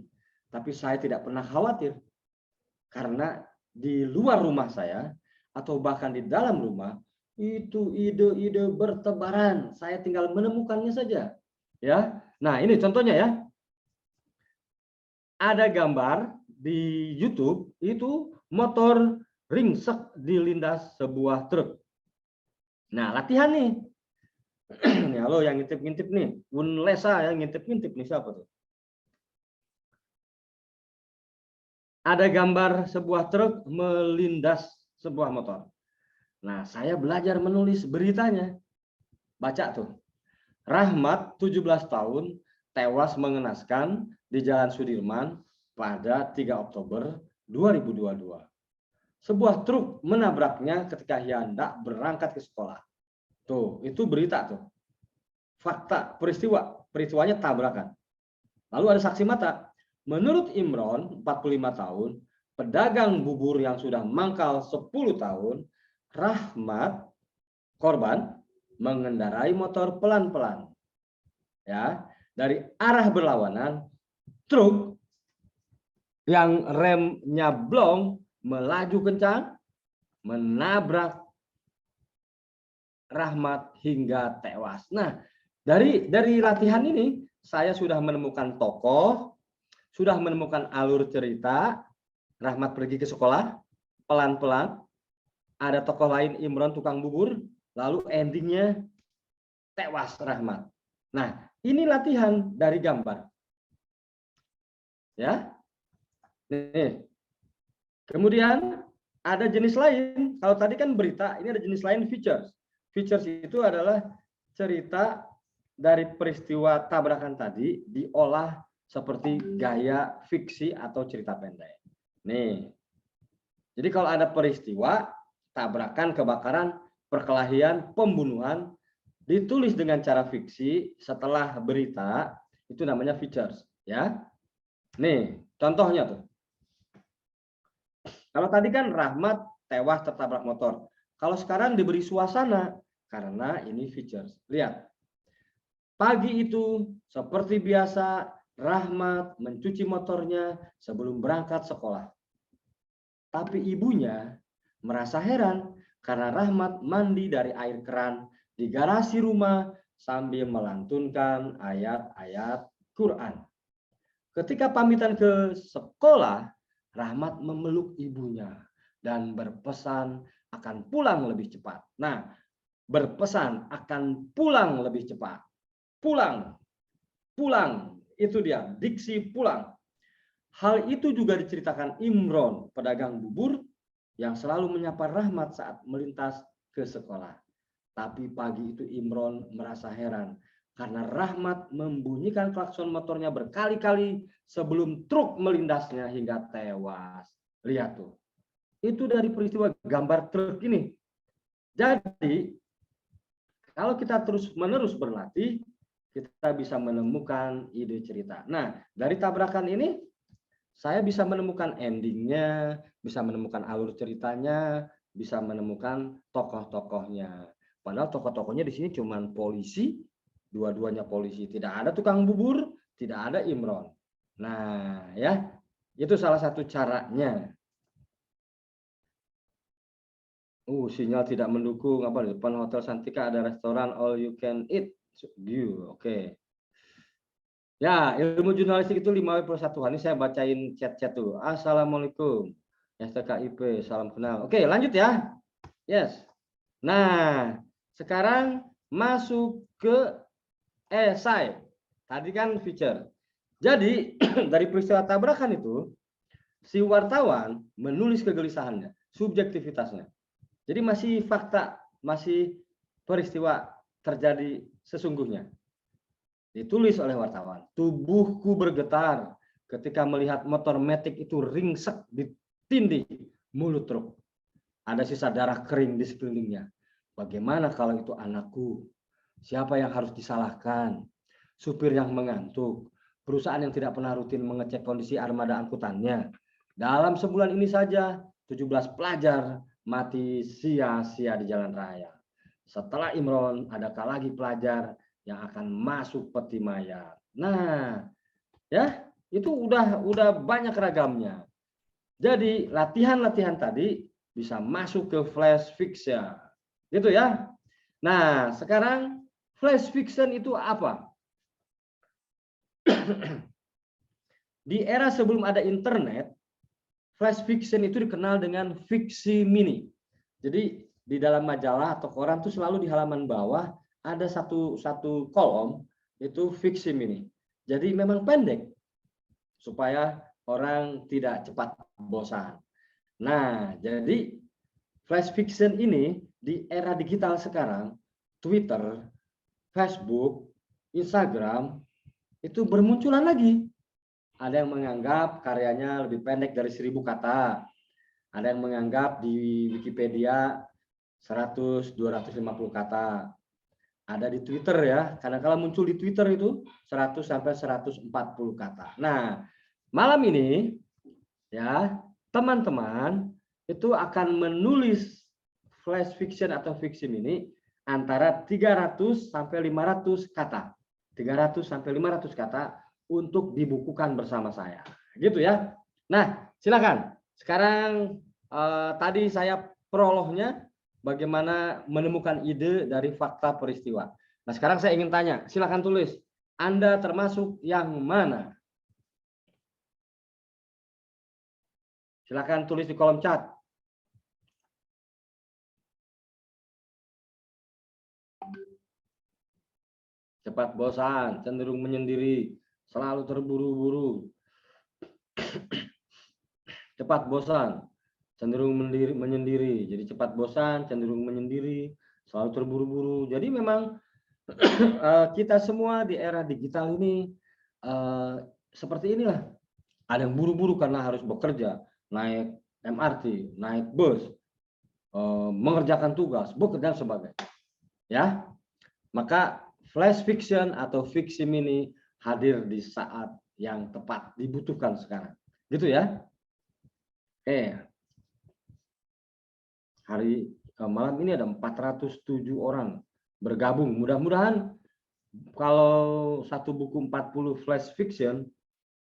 Tapi saya tidak pernah khawatir. Karena di luar rumah saya, atau bahkan di dalam rumah, itu ide-ide bertebaran. Saya tinggal menemukannya saja. Ya, nah ini contohnya ya. Ada gambar di YouTube itu motor ringsek dilindas sebuah truk. Nah, latihan nih. Nih, halo yang ngintip-ngintip nih, Unlesa yang ngintip-ngintip nih siapa tuh? Ada gambar sebuah truk melindas sebuah motor. Nah, saya belajar menulis beritanya. Baca tuh. Rahmat 17 tahun tewas mengenaskan di Jalan Sudirman pada 3 Oktober 2022. Sebuah truk menabraknya ketika hendak berangkat ke sekolah. Tuh, itu berita tuh. Fakta, peristiwanya tabrakan. Lalu ada saksi mata. Menurut Imron, 45 tahun, pedagang bubur yang sudah mangkal 10 tahun, Rahmat, korban, mengendarai motor pelan-pelan. Ya, dari arah berlawanan, truk yang remnya blong melaju kencang, menabrak Rahmat hingga tewas. Nah, dari latihan ini saya sudah menemukan tokoh, sudah menemukan alur cerita. Rahmat pergi ke sekolah pelan-pelan. Ada tokoh lain Imron tukang bubur, lalu endingnya tewas Rahmat. Nah, ini latihan dari gambar. Ya. Nih. Kemudian ada jenis lain. Kalau tadi kan berita, ini ada jenis lain features. Features itu adalah cerita dari peristiwa tabrakan tadi diolah seperti gaya fiksi atau cerita pendek. Nih. Jadi kalau ada peristiwa tabrakan, kebakaran, perkelahian, pembunuhan ditulis dengan cara fiksi setelah berita, itu namanya features, ya. Nih, contohnya tuh. Kalau tadi kan Rahmat tewas tertabrak motor. Kalau sekarang diberi suasana karena ini features. Lihat. Pagi itu seperti biasa Rahmat mencuci motornya sebelum berangkat sekolah. Tapi ibunya merasa heran karena Rahmat mandi dari air keran di garasi rumah sambil melantunkan ayat-ayat Quran. Ketika pamitan ke sekolah, Rahmat memeluk ibunya dan berpesan akan pulang lebih cepat. Nah, berpesan akan pulang lebih cepat. Pulang, pulang, itu dia, diksi pulang. Hal itu juga diceritakan Imron, pedagang bubur yang selalu menyapa Rahmat saat melintas ke sekolah. Tapi pagi itu Imron merasa heran karena Rahmat membunyikan klakson motornya berkali-kali sebelum truk melindasnya hingga tewas. Lihat tuh. Itu dari peristiwa gambar truk ini. Jadi, kalau kita terus-menerus berlatih, kita bisa menemukan ide cerita. Nah, dari tabrakan ini, saya bisa menemukan endingnya, bisa menemukan alur ceritanya, bisa menemukan tokoh-tokohnya. Padahal tokoh-tokohnya di sini cuma polisi, dua-duanya polisi. Tidak ada tukang bubur, tidak ada Imron. Nah, ya, itu salah satu caranya. Sinyal tidak mendukung. Apa di depan Hotel Santika ada restoran all you can eat view. Oke. Ya, ilmu jurnalistik itu 5W+1. Ini saya bacain chat-chat dulu. Assalamualaikum. STKIP, salam kenal. Oke, lanjut ya. Yes. Nah, sekarang masuk ke esai. Tadi kan feature. Jadi dari peristiwa tabrakan itu, si wartawan menulis kegelisahannya, subjektivitasnya. Jadi masih fakta, masih peristiwa terjadi sesungguhnya. Ditulis oleh wartawan, tubuhku bergetar ketika melihat motor metik itu ringsek ditindih mulut truk. Ada sisa darah kering di sekelilingnya. Bagaimana kalau itu anakku? Siapa yang harus disalahkan? Supir yang mengantuk, perusahaan yang tidak pernah rutin mengecek kondisi armada angkutannya. Dalam sebulan ini saja, 17 pelajar mati sia-sia di jalan raya. Setelah Imron, adakah lagi pelajar yang akan masuk peti mayat? Nah, ya itu udah banyak ragamnya. Jadi latihan-latihan tadi bisa masuk ke flash fiction, gitu ya. Nah, sekarang flash fiction itu apa? Di era sebelum ada internet, flash fiction itu dikenal dengan fiksi mini. Jadi di dalam majalah atau koran itu selalu di halaman bawah ada satu kolom itu fiksi mini. Jadi memang pendek supaya orang tidak cepat bosan. Nah, jadi flash fiction ini di era digital sekarang, Twitter, Facebook, Instagram itu bermunculan lagi. Ada yang menganggap karyanya lebih pendek dari 1000 kata. Ada yang menganggap di Wikipedia 100-250 kata. Ada di Twitter ya, kadang-kala muncul di Twitter itu 100 sampai 140 kata. Nah, malam ini ya, teman-teman itu akan menulis flash fiction atau fiksi mini antara 300 sampai 500 kata. 300 sampai 500 kata untuk dibukukan bersama saya. Gitu ya. Nah, silakan. Sekarang tadi saya prolognya bagaimana menemukan ide dari fakta peristiwa. Nah, sekarang saya ingin tanya, silakan tulis. Anda termasuk yang mana? Silakan tulis di kolom chat. Cepat bosan, cenderung menyendiri, selalu terburu-buru. Cepat bosan, cenderung menyendiri. Jadi cepat bosan, cenderung menyendiri, selalu terburu-buru. Jadi memang kita semua di era digital ini seperti inilah. Ada yang buru-buru karena harus bekerja, naik MRT, naik bus, mengerjakan tugas, bekerja sebagainya. Ya, maka flash fiction atau fiksi mini hadir di saat yang tepat, dibutuhkan sekarang. Gitu ya. Oke. Hari malam ini ada 407 orang bergabung. Mudah-mudahan kalau satu buku 40 flash fiction,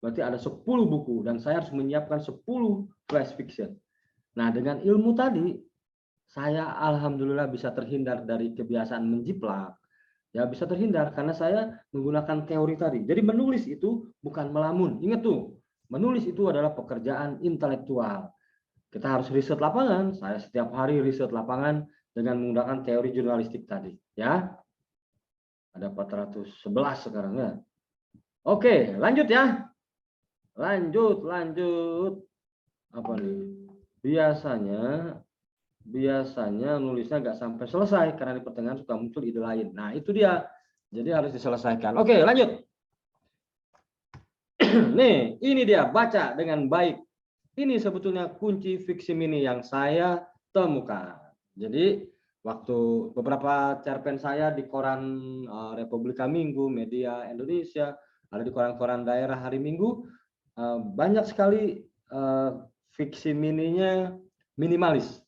berarti ada 10 buku dan saya harus menyiapkan 10 flash fiction. Nah, dengan ilmu tadi saya alhamdulillah bisa terhindar dari kebiasaan menjiplak. Ya, bisa terhindar karena saya menggunakan teori tadi. Jadi menulis itu bukan melamun. Ingat tuh, menulis itu adalah pekerjaan intelektual. Kita harus riset lapangan. Saya setiap hari riset lapangan dengan menggunakan teori jurnalistik tadi, ya. Ada 411 sekarang ya. Oke, lanjut ya. Lanjut. Apa nih? Biasanya nulisnya nggak sampai selesai karena di pertengahan suka muncul ide lain. Nah, itu dia. Jadi harus diselesaikan. Oke, lanjut. Nih, ini dia, baca dengan baik. Ini sebetulnya kunci fiksi mini yang saya temukan. Jadi, waktu beberapa cerpen saya di koran Republika Minggu, Media Indonesia, ada di koran-koran daerah hari Minggu, banyak sekali fiksi mininya minimalis.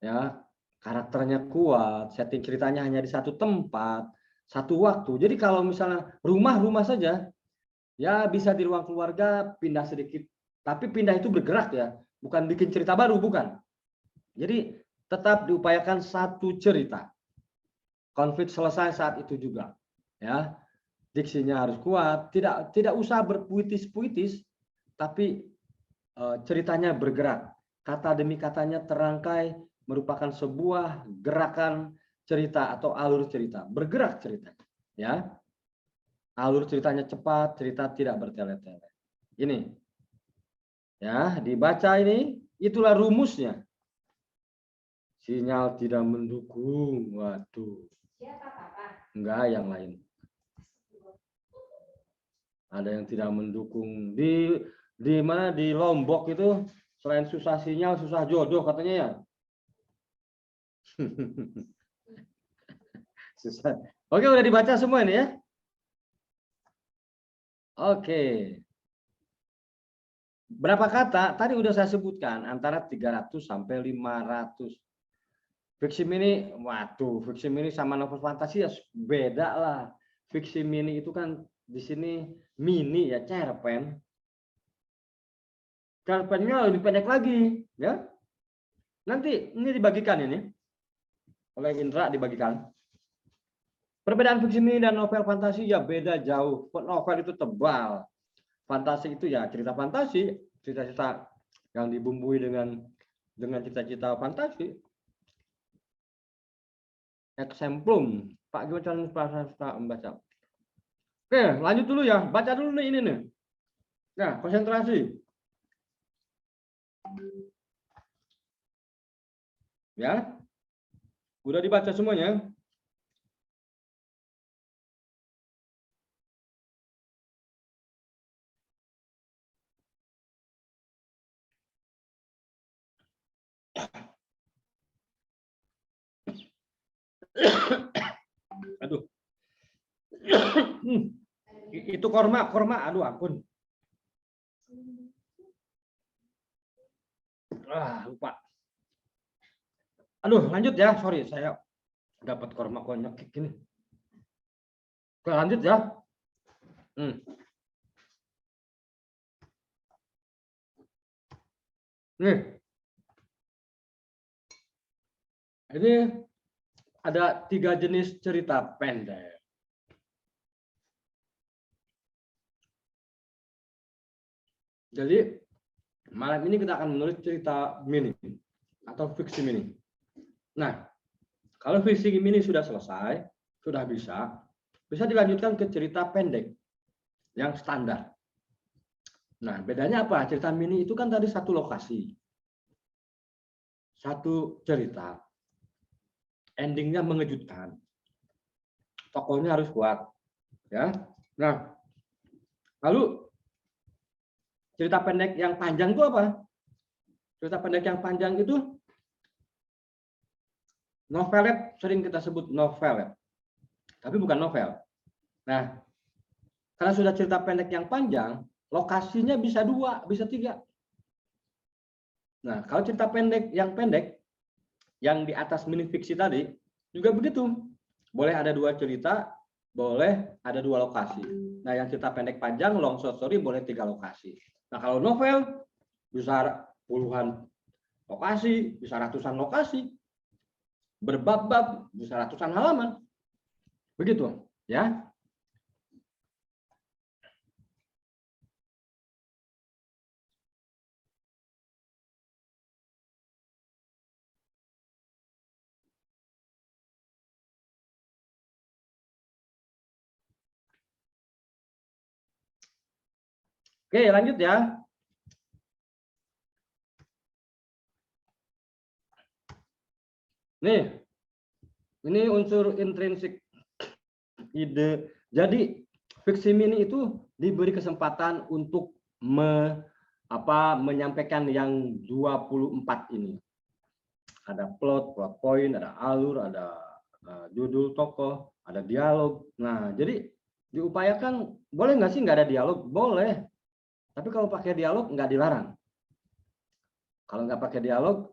Ya, karakternya kuat, setting ceritanya hanya di satu tempat, satu waktu. Jadi kalau misalnya rumah saja, ya bisa di ruang keluarga pindah sedikit, tapi pindah itu bergerak ya, bukan bikin cerita baru, bukan. Jadi tetap diupayakan satu cerita. Konflik selesai saat itu juga, ya. Diksinya harus kuat, tidak usah berpuitis-puitis, tapi ceritanya bergerak. Kata demi katanya terangkai, merupakan sebuah gerakan cerita atau alur cerita, bergerak cerita, ya. alur ceritanya cepat, cerita tidak bertele-tele. Ini, ya, dibaca ini, itulah rumusnya. Sinyal tidak mendukung, waduh. Enggak, yang lain. Ada yang tidak mendukung. Di mana di Lombok itu selain susah sinyal, susah jodoh katanya ya. Susah. Oke, udah dibaca semua ini ya. Oke. Berapa kata? Tadi udah saya sebutkan antara 300 sampai 500. Fiksi mini, waduh, fiksi mini sama novel fantasi ya beda lah. Fiksi mini itu kan di sini mini ya, cerpen. Cerpennya lebih pendek lagi, ya. Nanti ini dibagikan ini oleh Indra, dibagikan. Perbedaan fiksi mini dan novel fantasi ya beda jauh. Novel itu tebal. Fantasi itu ya cerita fantasi, cerita-cerita yang dibumbui dengan cerita-cerita fantasi. Eksemplum, Pak gimana cara membaca? Oke, lanjut dulu ya. Baca dulu nih ini nih. Nah, konsentrasi. Ya. Udah dibaca semuanya? Aduh. Itu korma, aduh ampun. Lupa. Aduh, lanjut ya. Sorry, saya dapat korma konyol gini. Oke, lanjut ya. Nih. Ini ada 3 jenis cerita pendek. Jadi malam ini kita akan menulis cerita mini atau fiksi mini. Nah, kalau fiksi mini sudah selesai, sudah bisa dilanjutkan ke cerita pendek yang standar. Nah, bedanya apa? Cerita mini itu kan tadi satu lokasi, satu cerita, endingnya mengejutkan, tokohnya harus kuat, ya. Nah, lalu cerita pendek yang panjang itu apa? Cerita pendek yang panjang itu novelet, sering kita sebut novelet, tapi bukan novel. Nah, karena sudah cerita pendek yang panjang, lokasinya bisa 2, bisa 3. Nah, kalau cerita pendek yang di atas mini fiksi tadi juga begitu. Boleh ada 2 cerita, boleh ada 2 lokasi. Nah, yang cerita pendek panjang, long short story boleh 3 lokasi. Nah, kalau novel bisa puluhan lokasi, bisa ratusan lokasi. Berbab-bab, bisa ratusan halaman. Begitu, ya. Oke, lanjut ya. Nih, ini unsur intrinsik ide. Jadi, fiksi mini itu diberi kesempatan untuk menyampaikan yang 24 ini. Ada plot point, ada alur, ada judul tokoh, ada dialog. Nah, jadi diupayakan, boleh nggak sih nggak ada dialog? Boleh. Tapi kalau pakai dialog nggak dilarang. Kalau nggak pakai dialog,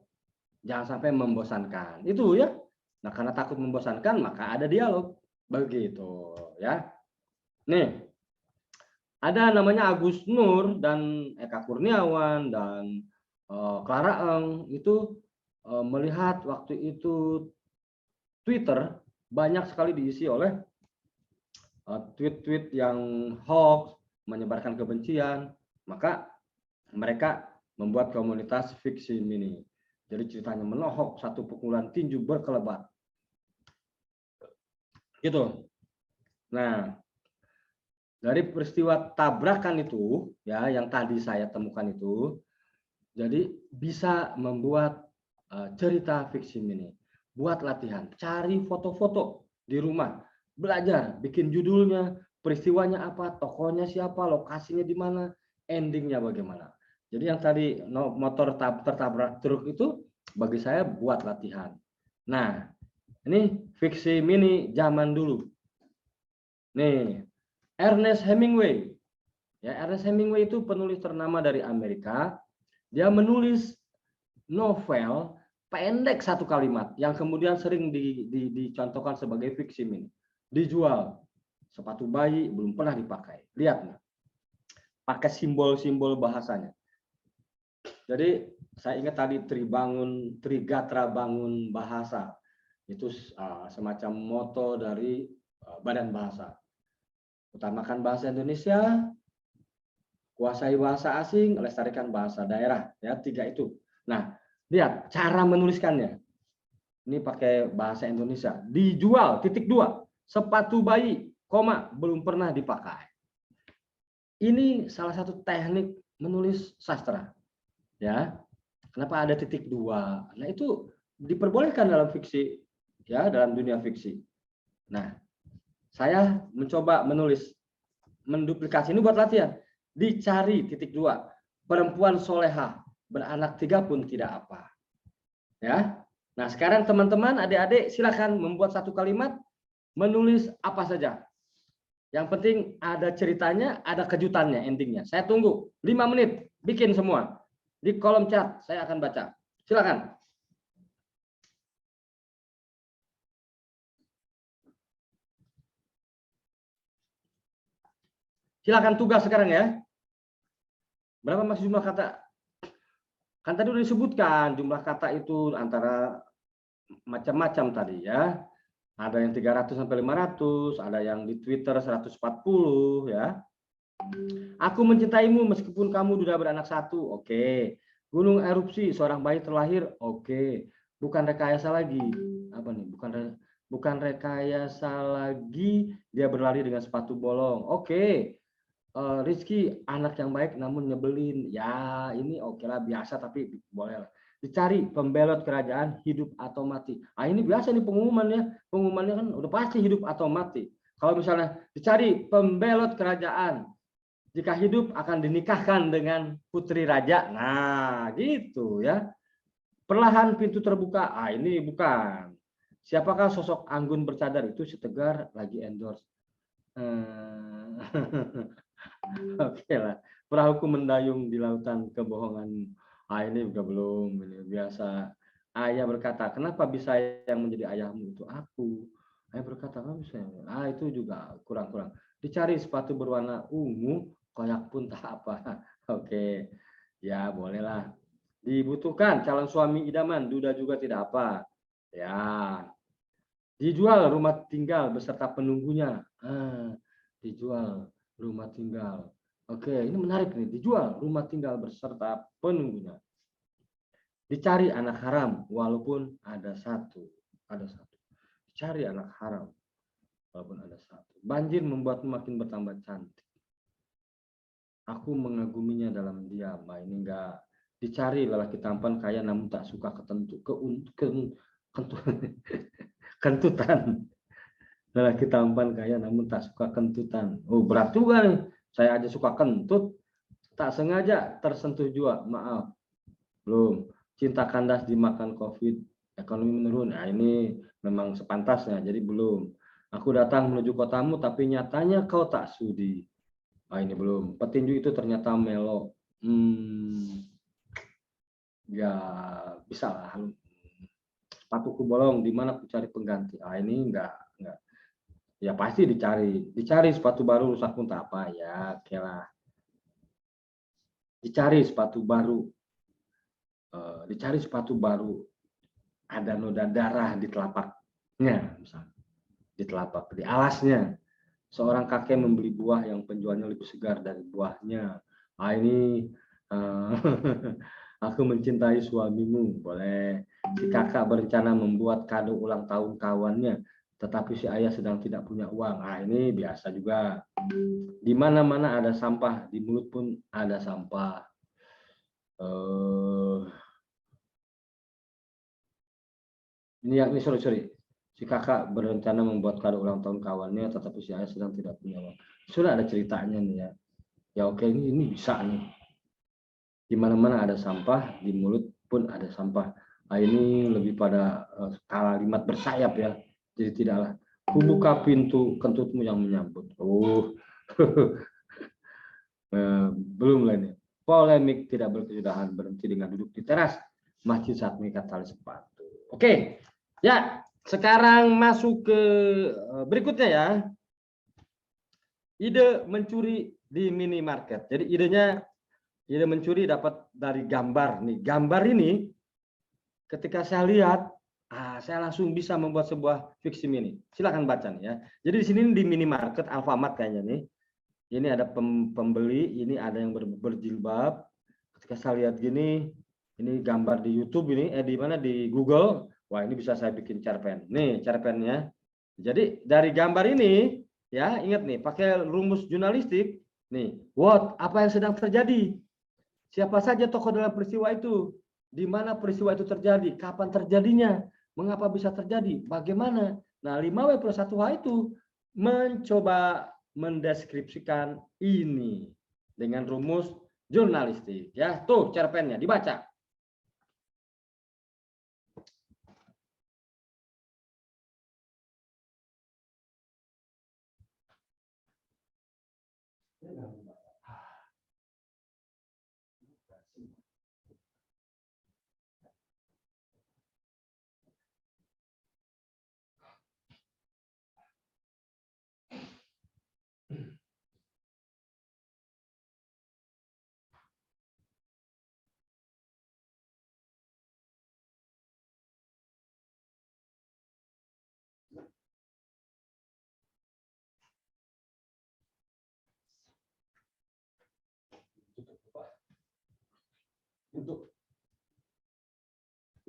jangan sampai membosankan. Itu ya. Nah, karena takut membosankan, maka ada dialog. Begitu ya. Nih, ada namanya Agus Nur dan Eka Kurniawan dan Clara Eng itu melihat waktu itu Twitter banyak sekali diisi oleh tweet-tweet yang hoax, menyebarkan kebencian, maka mereka membuat komunitas fiksi mini. Jadi ceritanya menohok, satu pukulan tinju berkelebat. Gitu. Nah, Dari peristiwa tabrakan itu, ya, yang tadi saya temukan itu, jadi bisa membuat cerita fiksi mini. Buat latihan, cari foto-foto di rumah, belajar, bikin judulnya, peristiwanya apa, tokohnya siapa, lokasinya di mana, endingnya bagaimana. Jadi yang tadi motor tertabrak truk itu bagi saya buat latihan. Nah, ini fiksi mini zaman dulu. Nih, Ernest Hemingway. Ya, Ernest Hemingway itu penulis ternama dari Amerika. Dia menulis novel pendek satu kalimat yang kemudian sering dicontohkan sebagai fiksi mini. Dijual. Sepatu bayi belum pernah dipakai. Lihat nih. Pakai simbol-simbol bahasanya. Jadi saya ingat tadi Trigatra Bangun Bahasa. Itu semacam moto dari Badan Bahasa. Utamakan bahasa Indonesia, kuasai bahasa asing, lestarikan bahasa daerah, ya, 3 itu. Nah, lihat cara menuliskannya. Ini pakai bahasa Indonesia. Dijual, (2), sepatu bayi, koma, belum pernah dipakai. Ini salah satu teknik menulis sastra. Ya. Kenapa ada (2)? Nah, itu diperbolehkan dalam fiksi, ya, dalam dunia fiksi. Nah, saya mencoba menulis, menduplikasi ini buat latihan. Dicari (2), perempuan solehah, beranak 3 pun tidak apa. Ya. Nah, sekarang teman-teman, adik-adik silakan membuat satu kalimat, menulis apa saja. Yang penting ada ceritanya, ada kejutannya, endingnya. Saya tunggu 5 menit, bikin semua. Di kolom chat saya akan baca. Silakan. Silakan tugas sekarang ya. Berapa masih jumlah kata? Kan tadi sudah disebutkan jumlah kata itu antara macam-macam tadi ya. Ada yang 300 sampai 500, ada yang di Twitter 140 ya. Aku mencintaimu meskipun kamu sudah beranak 1. Oke. Gunung erupsi, seorang bayi terlahir. Oke. Bukan rekayasa lagi. Apa nih? Bukan rekayasa lagi, dia berlari dengan sepatu bolong. Oke. Rizky anak yang baik namun nyebelin. Ya, ini oke lah, biasa tapi boleh lah. Dicari pembelot kerajaan, hidup atau mati. Ah, ini biasa nih pengumumannya. Pengumumannya kan udah pasti hidup atau mati. Kalau misalnya dicari pembelot kerajaan, jika hidup akan dinikahkan dengan putri raja. Nah, gitu ya. Perlahan pintu terbuka. Ah, ini bukan. Siapakah sosok anggun bercadar? Itu si Tegar lagi endorse. Oke lah. Perahuku mendayung di lautan kebohongan. Ah, ini juga belum. Ini biasa. Ayah berkata, kenapa bisa yang menjadi ayahmu itu aku? Ayah berkata, kamu bisa. Ah, itu juga kurang-kurang. Dicari sepatu berwarna ungu, koyak pun tak apa. Oke. Ya, bolehlah. Dibutuhkan calon suami idaman, duda juga tidak apa. Ya. Dijual rumah tinggal beserta penunggunya. Ah, dijual rumah tinggal. Oke, ini menarik nih. Dijual rumah tinggal beserta penunggunya. Dicari anak haram walaupun ada 1. Ada 1. Dicari anak haram walaupun ada 1. Banjir membuatmu makin bertambah cantik. Aku mengaguminya dalam diam. Nah, ini enggak. Dicari lelaki tampan kaya namun tak suka kentutan. Lelaki tampan kaya namun tak suka kentutan. Oh, berat juga nih. Saya aja suka kentut. Tak sengaja tersentuh jua. Maaf. Belum. Cinta kandas dimakan COVID. Ekonomi menurun. Nah, ini memang sepantasnya. Jadi belum. Aku datang menuju kotamu tapi nyatanya kau tak sudi. Ah, ini belum. Petinju itu ternyata melo. Ya, bisa lah. Sepatuku bolong, di mana aku cari pengganti? Ah, ini enggak. Ya pasti dicari sepatu baru rusak pun tak apa ya, oke lah. Dicari sepatu baru, ada noda darah di telapaknya, misalnya di telapak, di alasnya. Seorang kakek membeli buah yang penjualnya lebih segar dari buahnya. Ah, ini aku mencintai suamimu, boleh. Si kakak berencana membuat kado ulang tahun kawannya, tetapi si ayah sedang tidak punya uang. Nah, ini biasa juga. Di mana-mana ada sampah, di mulut pun ada sampah. Ini sorry. Si kakak berencana membuat kado ulang tahun kawannya, tetapi si ayah sedang tidak punya uang. Sudah ada ceritanya nih ya. Ya oke, ini bisa nih. Di mana-mana ada sampah, di mulut pun ada sampah. Nah, ini lebih pada kalimat bersayap ya. Jadi tidaklah kubuka pintu, kentutmu yang menyambut. Belum lainnya. Polemik tidak berkesudahan berhenti dengan duduk di teras masjid saat mengikat tali sepatu. Oke, ya sekarang masuk ke berikutnya ya. Ide mencuri di minimarket. Jadi ide mencuri dapat dari gambar nih. Gambar ini ketika saya lihat, saya langsung bisa membuat sebuah fiksi mini. Silakan baca nih ya. Jadi di sini di minimarket Alfamart kayaknya nih. Ini ada pembeli, ini ada yang berjilbab. Ketika saya lihat gini, ini gambar di YouTube ini, di mana di Google. Wah, ini bisa saya bikin cerpen. Nih cerpennya. Jadi dari gambar ini, ya ingat nih, pakai rumus jurnalistik. Nih, apa yang sedang terjadi? Siapa saja tokoh dalam peristiwa itu? Di mana peristiwa itu terjadi? Kapan terjadinya? Mengapa bisa terjadi? Bagaimana? Nah, 5W+1H itu mencoba mendeskripsikan ini dengan rumus jurnalistik. Ya, tuh cerpennya dibaca.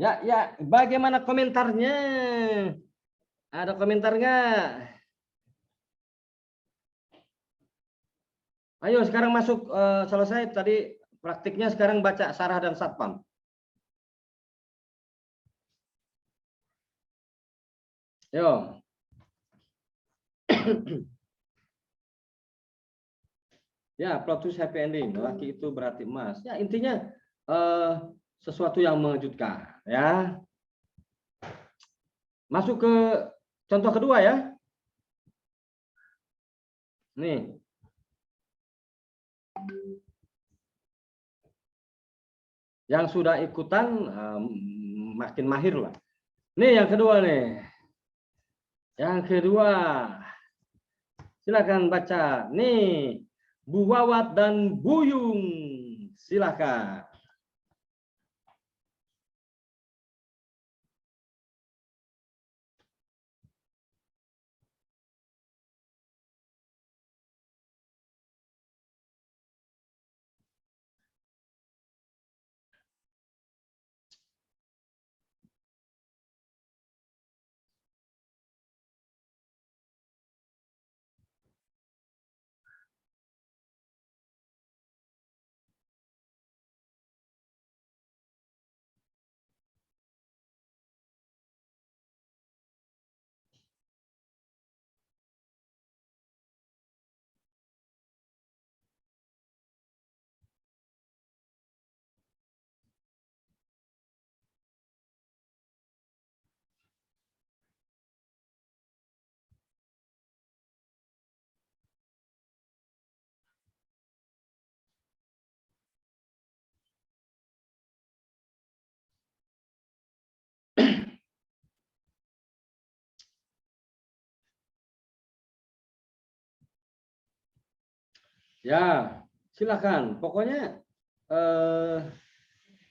Ya, bagaimana komentarnya? Ada komentar nggak? Ayo sekarang masuk, selesai tadi praktiknya, sekarang baca Sarah dan Satpam. Yo. Ya, plot twist happy ending. Laki itu berarti emas. Ya, intinya sesuatu yang mengejutkan ya. Masuk ke contoh kedua ya. Nih. Yang sudah ikutan makin mahir lah. Nih yang kedua nih. Yang kedua. Silakan baca. Nih, Bu Wawat dan Buyung. Silakan. Ya, silakan. Pokoknya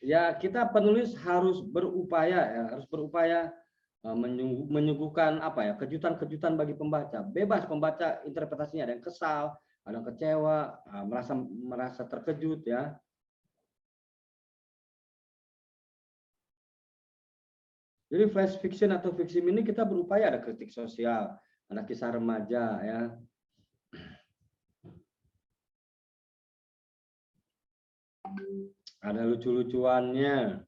ya kita penulis harus berupaya ya, menyuguhkan apa ya, kejutan-kejutan bagi pembaca. Bebas pembaca interpretasinya, ada yang kesal, ada yang kecewa, merasa terkejut ya. Jadi flash fiction atau fiksi mini kita berupaya ada kritik sosial, ada kisah remaja ya. Ada lucu-lucuannya.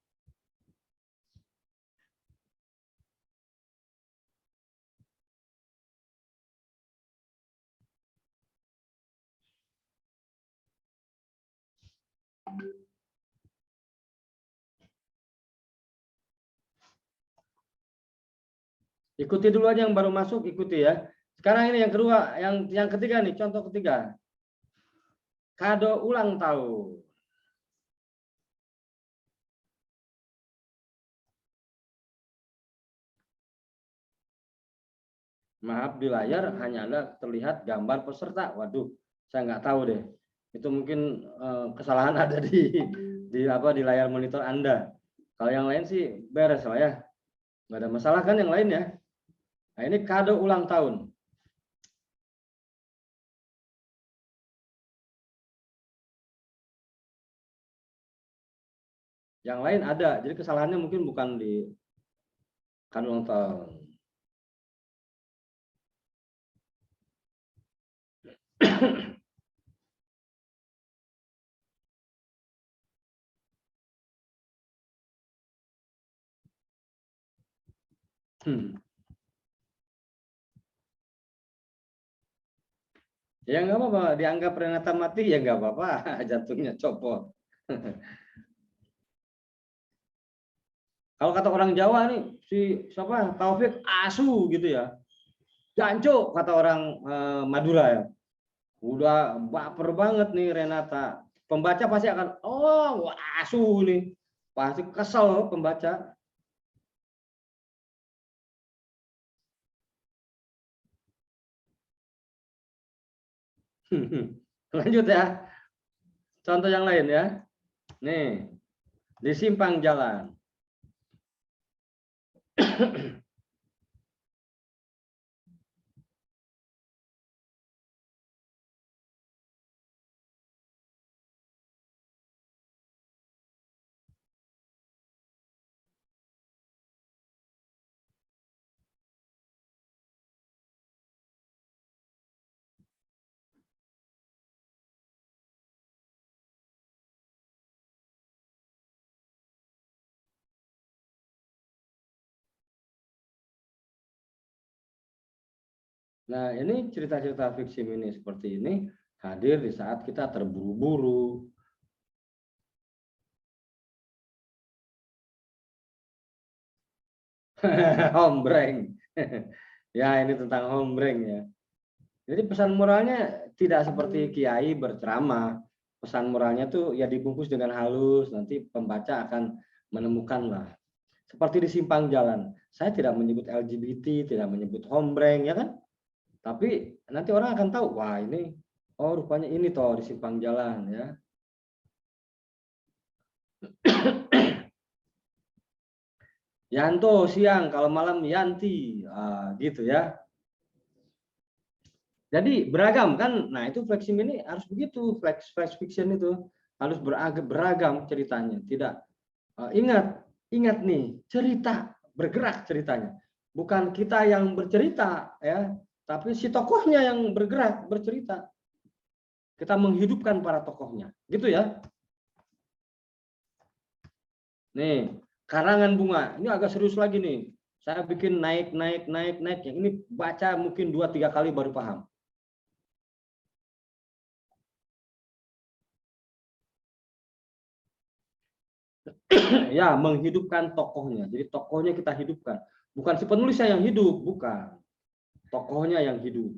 Ikuti dulu aja yang baru masuk, ikuti ya. Sekarang ini yang kedua, yang ketiga nih, contoh ketiga. Kado ulang tahun. Maaf, di layar hanya ada terlihat gambar peserta. Waduh, saya nggak tahu deh. Itu mungkin kesalahan ada di layar monitor Anda. Kalau yang lain sih beres lah ya. Nggak ada masalah kan yang lain ya. Nah, ini kado ulang tahun. Yang lain ada. Jadi kesalahannya mungkin bukan di kado ulang tahun. Ya nggak apa-apa, dianggap Renata mati ya nggak apa-apa, jantungnya copot. Kalau kata orang Jawa nih, si siapa Taufik asu gitu ya, jancuk kata orang Madura ya. Udah baper banget nih Renata. Pembaca pasti akan, oh asu nih, pasti kesel pembaca. Lanjut ya, contoh yang lain ya. Nih, di simpang jalan. Nah, ini cerita-cerita fiksi mini seperti ini hadir di saat kita terburu-buru. Hombreng. Ya, ini tentang hombreng ya. Jadi pesan moralnya tidak seperti kiai berceramah. Pesan moralnya tuh ya dibungkus dengan halus, nanti pembaca akan menemukan lah. Seperti di simpang jalan. Saya tidak menyebut LGBT, tidak menyebut hombreng ya kan? Tapi nanti orang akan tahu, wah ini, oh rupanya ini toh di simpang jalan ya. Yanto siang, kalau malam Yanti, gitu ya. Jadi beragam kan, nah itu flex ini harus begitu, flex fiction itu harus beragam ceritanya. Tidak ingat nih cerita bergerak ceritanya, bukan kita yang bercerita ya, tapi si tokohnya yang bergerak bercerita. Kita menghidupkan para tokohnya, gitu ya. Nih, karangan bunga. Ini agak serius lagi nih. Saya bikin naik. Yang ini baca mungkin 2-3 kali baru paham. Ya, menghidupkan tokohnya. Jadi tokohnya kita hidupkan. Bukan si penulisnya yang hidup, bukan. Tokohnya yang hidup.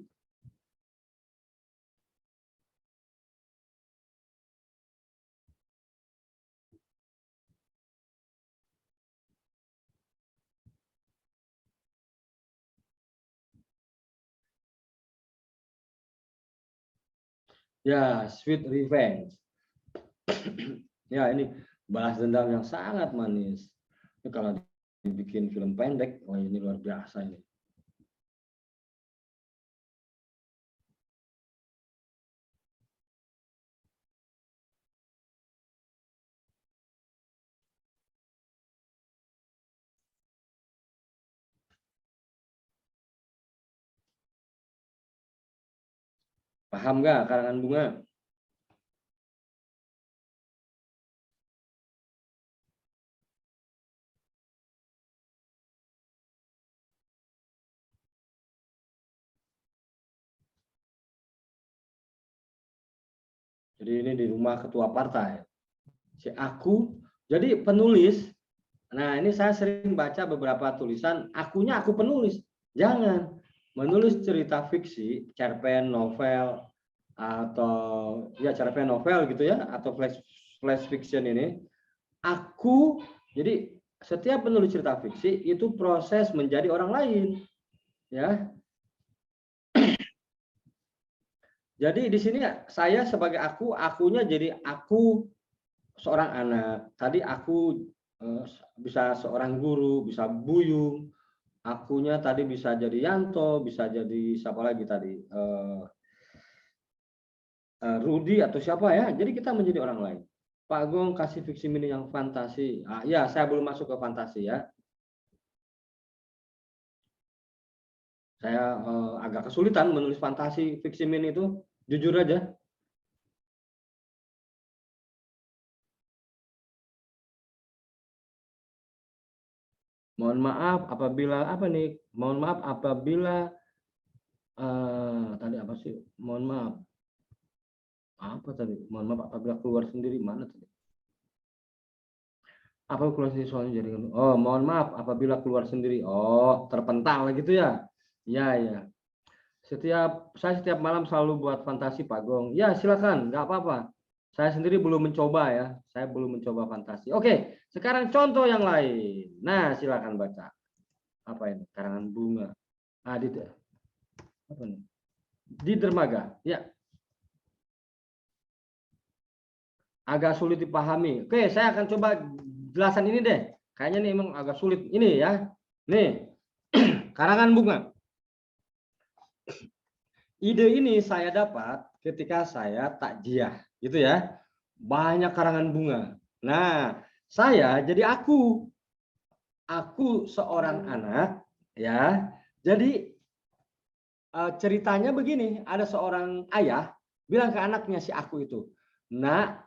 Ya, Sweet Revenge. Ya, ini balas dendam yang sangat manis. Ini kalau dibikin film pendek, oh ini luar biasa ini. Paham nggak karangan bunga? Jadi ini di rumah ketua partai. Si aku, jadi penulis. Nah, ini saya sering baca beberapa tulisan, akunya aku penulis. Jangan menulis cerita fiksi, cerpen, novel, atau ya cerpen novel gitu ya, atau flash fiction ini. Aku, jadi setiap penulis cerita fiksi itu proses menjadi orang lain, ya. Jadi di sini saya sebagai aku, akunya jadi aku seorang anak. Tadi aku bisa seorang guru, bisa Buyung. Akunya tadi bisa jadi Yanto, bisa jadi siapa lagi tadi? Rudi atau siapa ya. Jadi kita menjadi orang lain. Pak Gong kasih fiksi mini yang fantasi. Ah, ya, saya belum masuk ke fantasi ya. Saya agak kesulitan menulis fantasi fiksi mini itu, jujur aja. Mohon maaf apabila apa nih? Mohon maaf apabila tadi apa sih? Mohon maaf. Apa tadi? Mohon maaf apabila keluar sendiri, mana tadi? Apa keluar sendiri soalnya jadi oh, mohon maaf apabila keluar sendiri. Oh, terpental gitu ya. Ya, ya. Saya setiap malam selalu buat fantasi Pak Gong. Ya, silakan, nggak apa-apa. Saya sendiri belum mencoba ya. Saya belum mencoba fantasi. Oke, sekarang contoh yang lain. Nah, silakan baca. Apa ini? Karangan bunga. Apa nih? Di dermaga. Ya. Agak sulit dipahami. Oke, saya akan coba jelasan ini deh. Kayaknya nih emang agak sulit. Ini ya. Nih. Karangan bunga. Ide ini saya dapat ketika saya takjiah, gitu ya. Banyak karangan bunga. Nah, saya jadi aku. Aku seorang anak, ya. Jadi ceritanya begini, ada seorang ayah bilang ke anaknya si aku itu, "Nak,"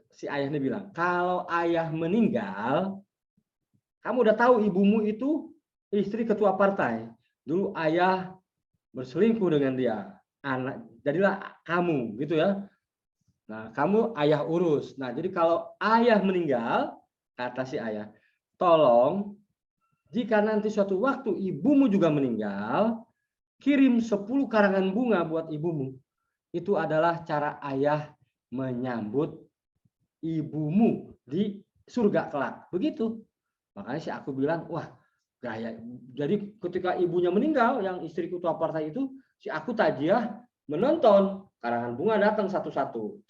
si ayahnya bilang, "kalau ayah meninggal, kamu udah tahu ibumu itu istri ketua partai. Dulu ayah berselingkuh dengan dia. Jadilah kamu gitu ya. Nah, kamu ayah urus. Nah, jadi kalau ayah meninggal, kata si ayah, tolong jika nanti suatu waktu ibumu juga meninggal, kirim 10 karangan bunga buat ibumu. Itu adalah cara ayah menyambut ibumu di surga kelak." Begitu. Makanya si aku bilang, wah, gaya. Jadi ketika ibunya meninggal, yang istri ketua partai itu, si aku takjiah menonton karangan bunga datang satu-satu.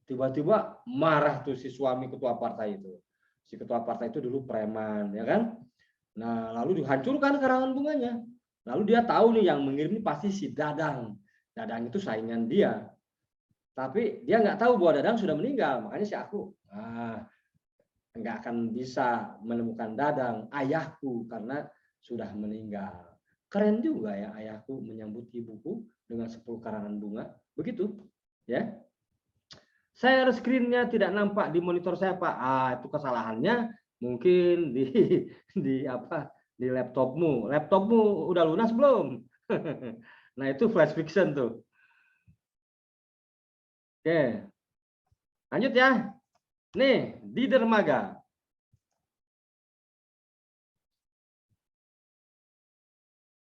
Tiba-tiba marah tuh si suami ketua partai itu. Si ketua partai itu dulu preman, ya kan? Nah, lalu dihancurkan karangan bunganya. Lalu dia tahu nih yang mengirim ini pasti si Dadang. Dadang itu saingan dia. Tapi dia nggak tahu bahwa Dadang sudah meninggal. Makanya si aku, nggak akan bisa menemukan Dadang, ayahku, karena sudah meninggal. Keren juga ya ayahku menyambut ibuku dengan 10 karangan bunga. Begitu, ya. Share screen-nya tidak nampak di monitor saya, Pak. Itu kesalahannya mungkin di laptopmu. Laptopmu udah lunas belum? Nah, itu flash fiction tuh. Oke. Lanjut ya. Nih, di dermaga.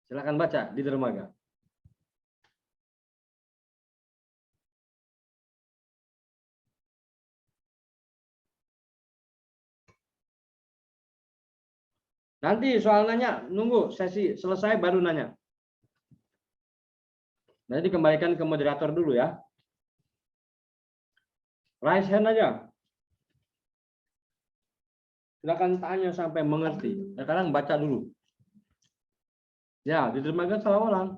Silakan baca di dermaga. Nanti soal nanya, nunggu sesi selesai baru nanya. Nanti dikembalikan ke moderator dulu ya. Raise hand aja. Silakan tanya sampai mengerti. Sekarang baca dulu. Ya, di dermaga salah orang.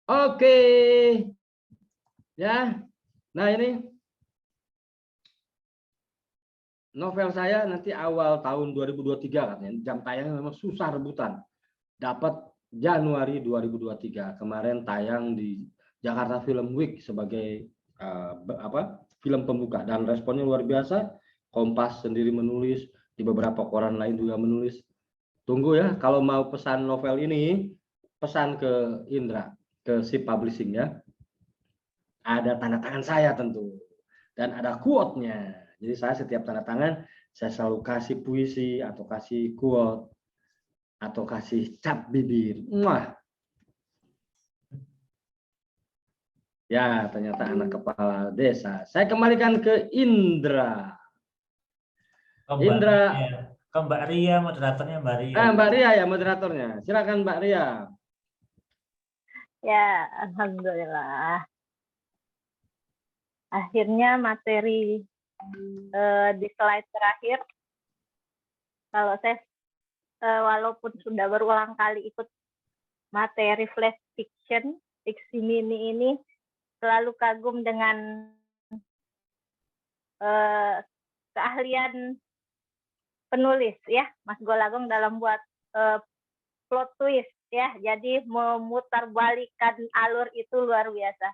Oke. Ya. Nah, ini novel saya nanti awal tahun 2023 katanya. Jam tayangnya memang susah rebutan. Dapat Januari 2023. Kemarin tayang di Jakarta Film Week sebagai film pembuka, dan responnya luar biasa. Kompas sendiri menulis, di beberapa koran lain juga menulis. Tunggu ya, kalau mau pesan novel ini, pesan ke Indra, ke Sip Publishing ya. Ada tanda tangan saya tentu, dan ada quote-nya. Jadi saya setiap tanda tangan, saya selalu kasih puisi, atau kasih quote, atau kasih cap bibir. Wah. Ya, ternyata anak kepala desa. Saya kembalikan ke Indra. Indra. Ke Mbak Ria, moderatornya Mbak Ria. Mbak Ria ya moderatornya. Silakan Mbak Ria. Ya, alhamdulillah. Akhirnya materi di slide terakhir. Kalau saya walaupun sudah berulang kali ikut materi flash fiction, fiksi mini ini, selalu kagum dengan keahlian penulis ya, Mas Golagong dalam buat plot twist ya. Jadi memutarbalikkan alur itu luar biasa.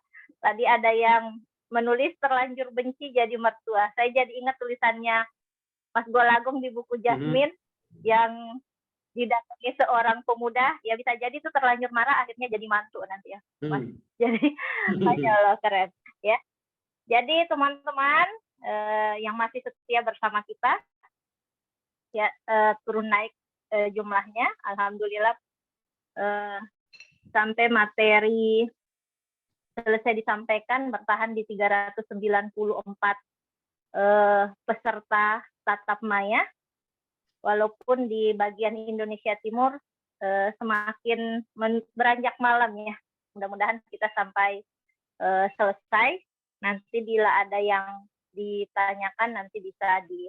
Tadi ada yang menulis terlanjur benci jadi mertua. Saya jadi ingat tulisannya Mas Golagong di buku Jasmine yang didatangi seorang pemuda, ya bisa jadi itu terlanjur marah akhirnya jadi mantu nanti ya, Mas. Jadi Masya Allah, keren ya. Jadi teman-teman yang masih setia bersama kita ya, turun naik jumlahnya, alhamdulillah, sampai materi selesai disampaikan, bertahan di 394 peserta tatap maya. Walaupun di bagian Indonesia Timur semakin beranjak malam ya. Mudah-mudahan kita sampai selesai. Nanti bila ada yang ditanyakan nanti bisa di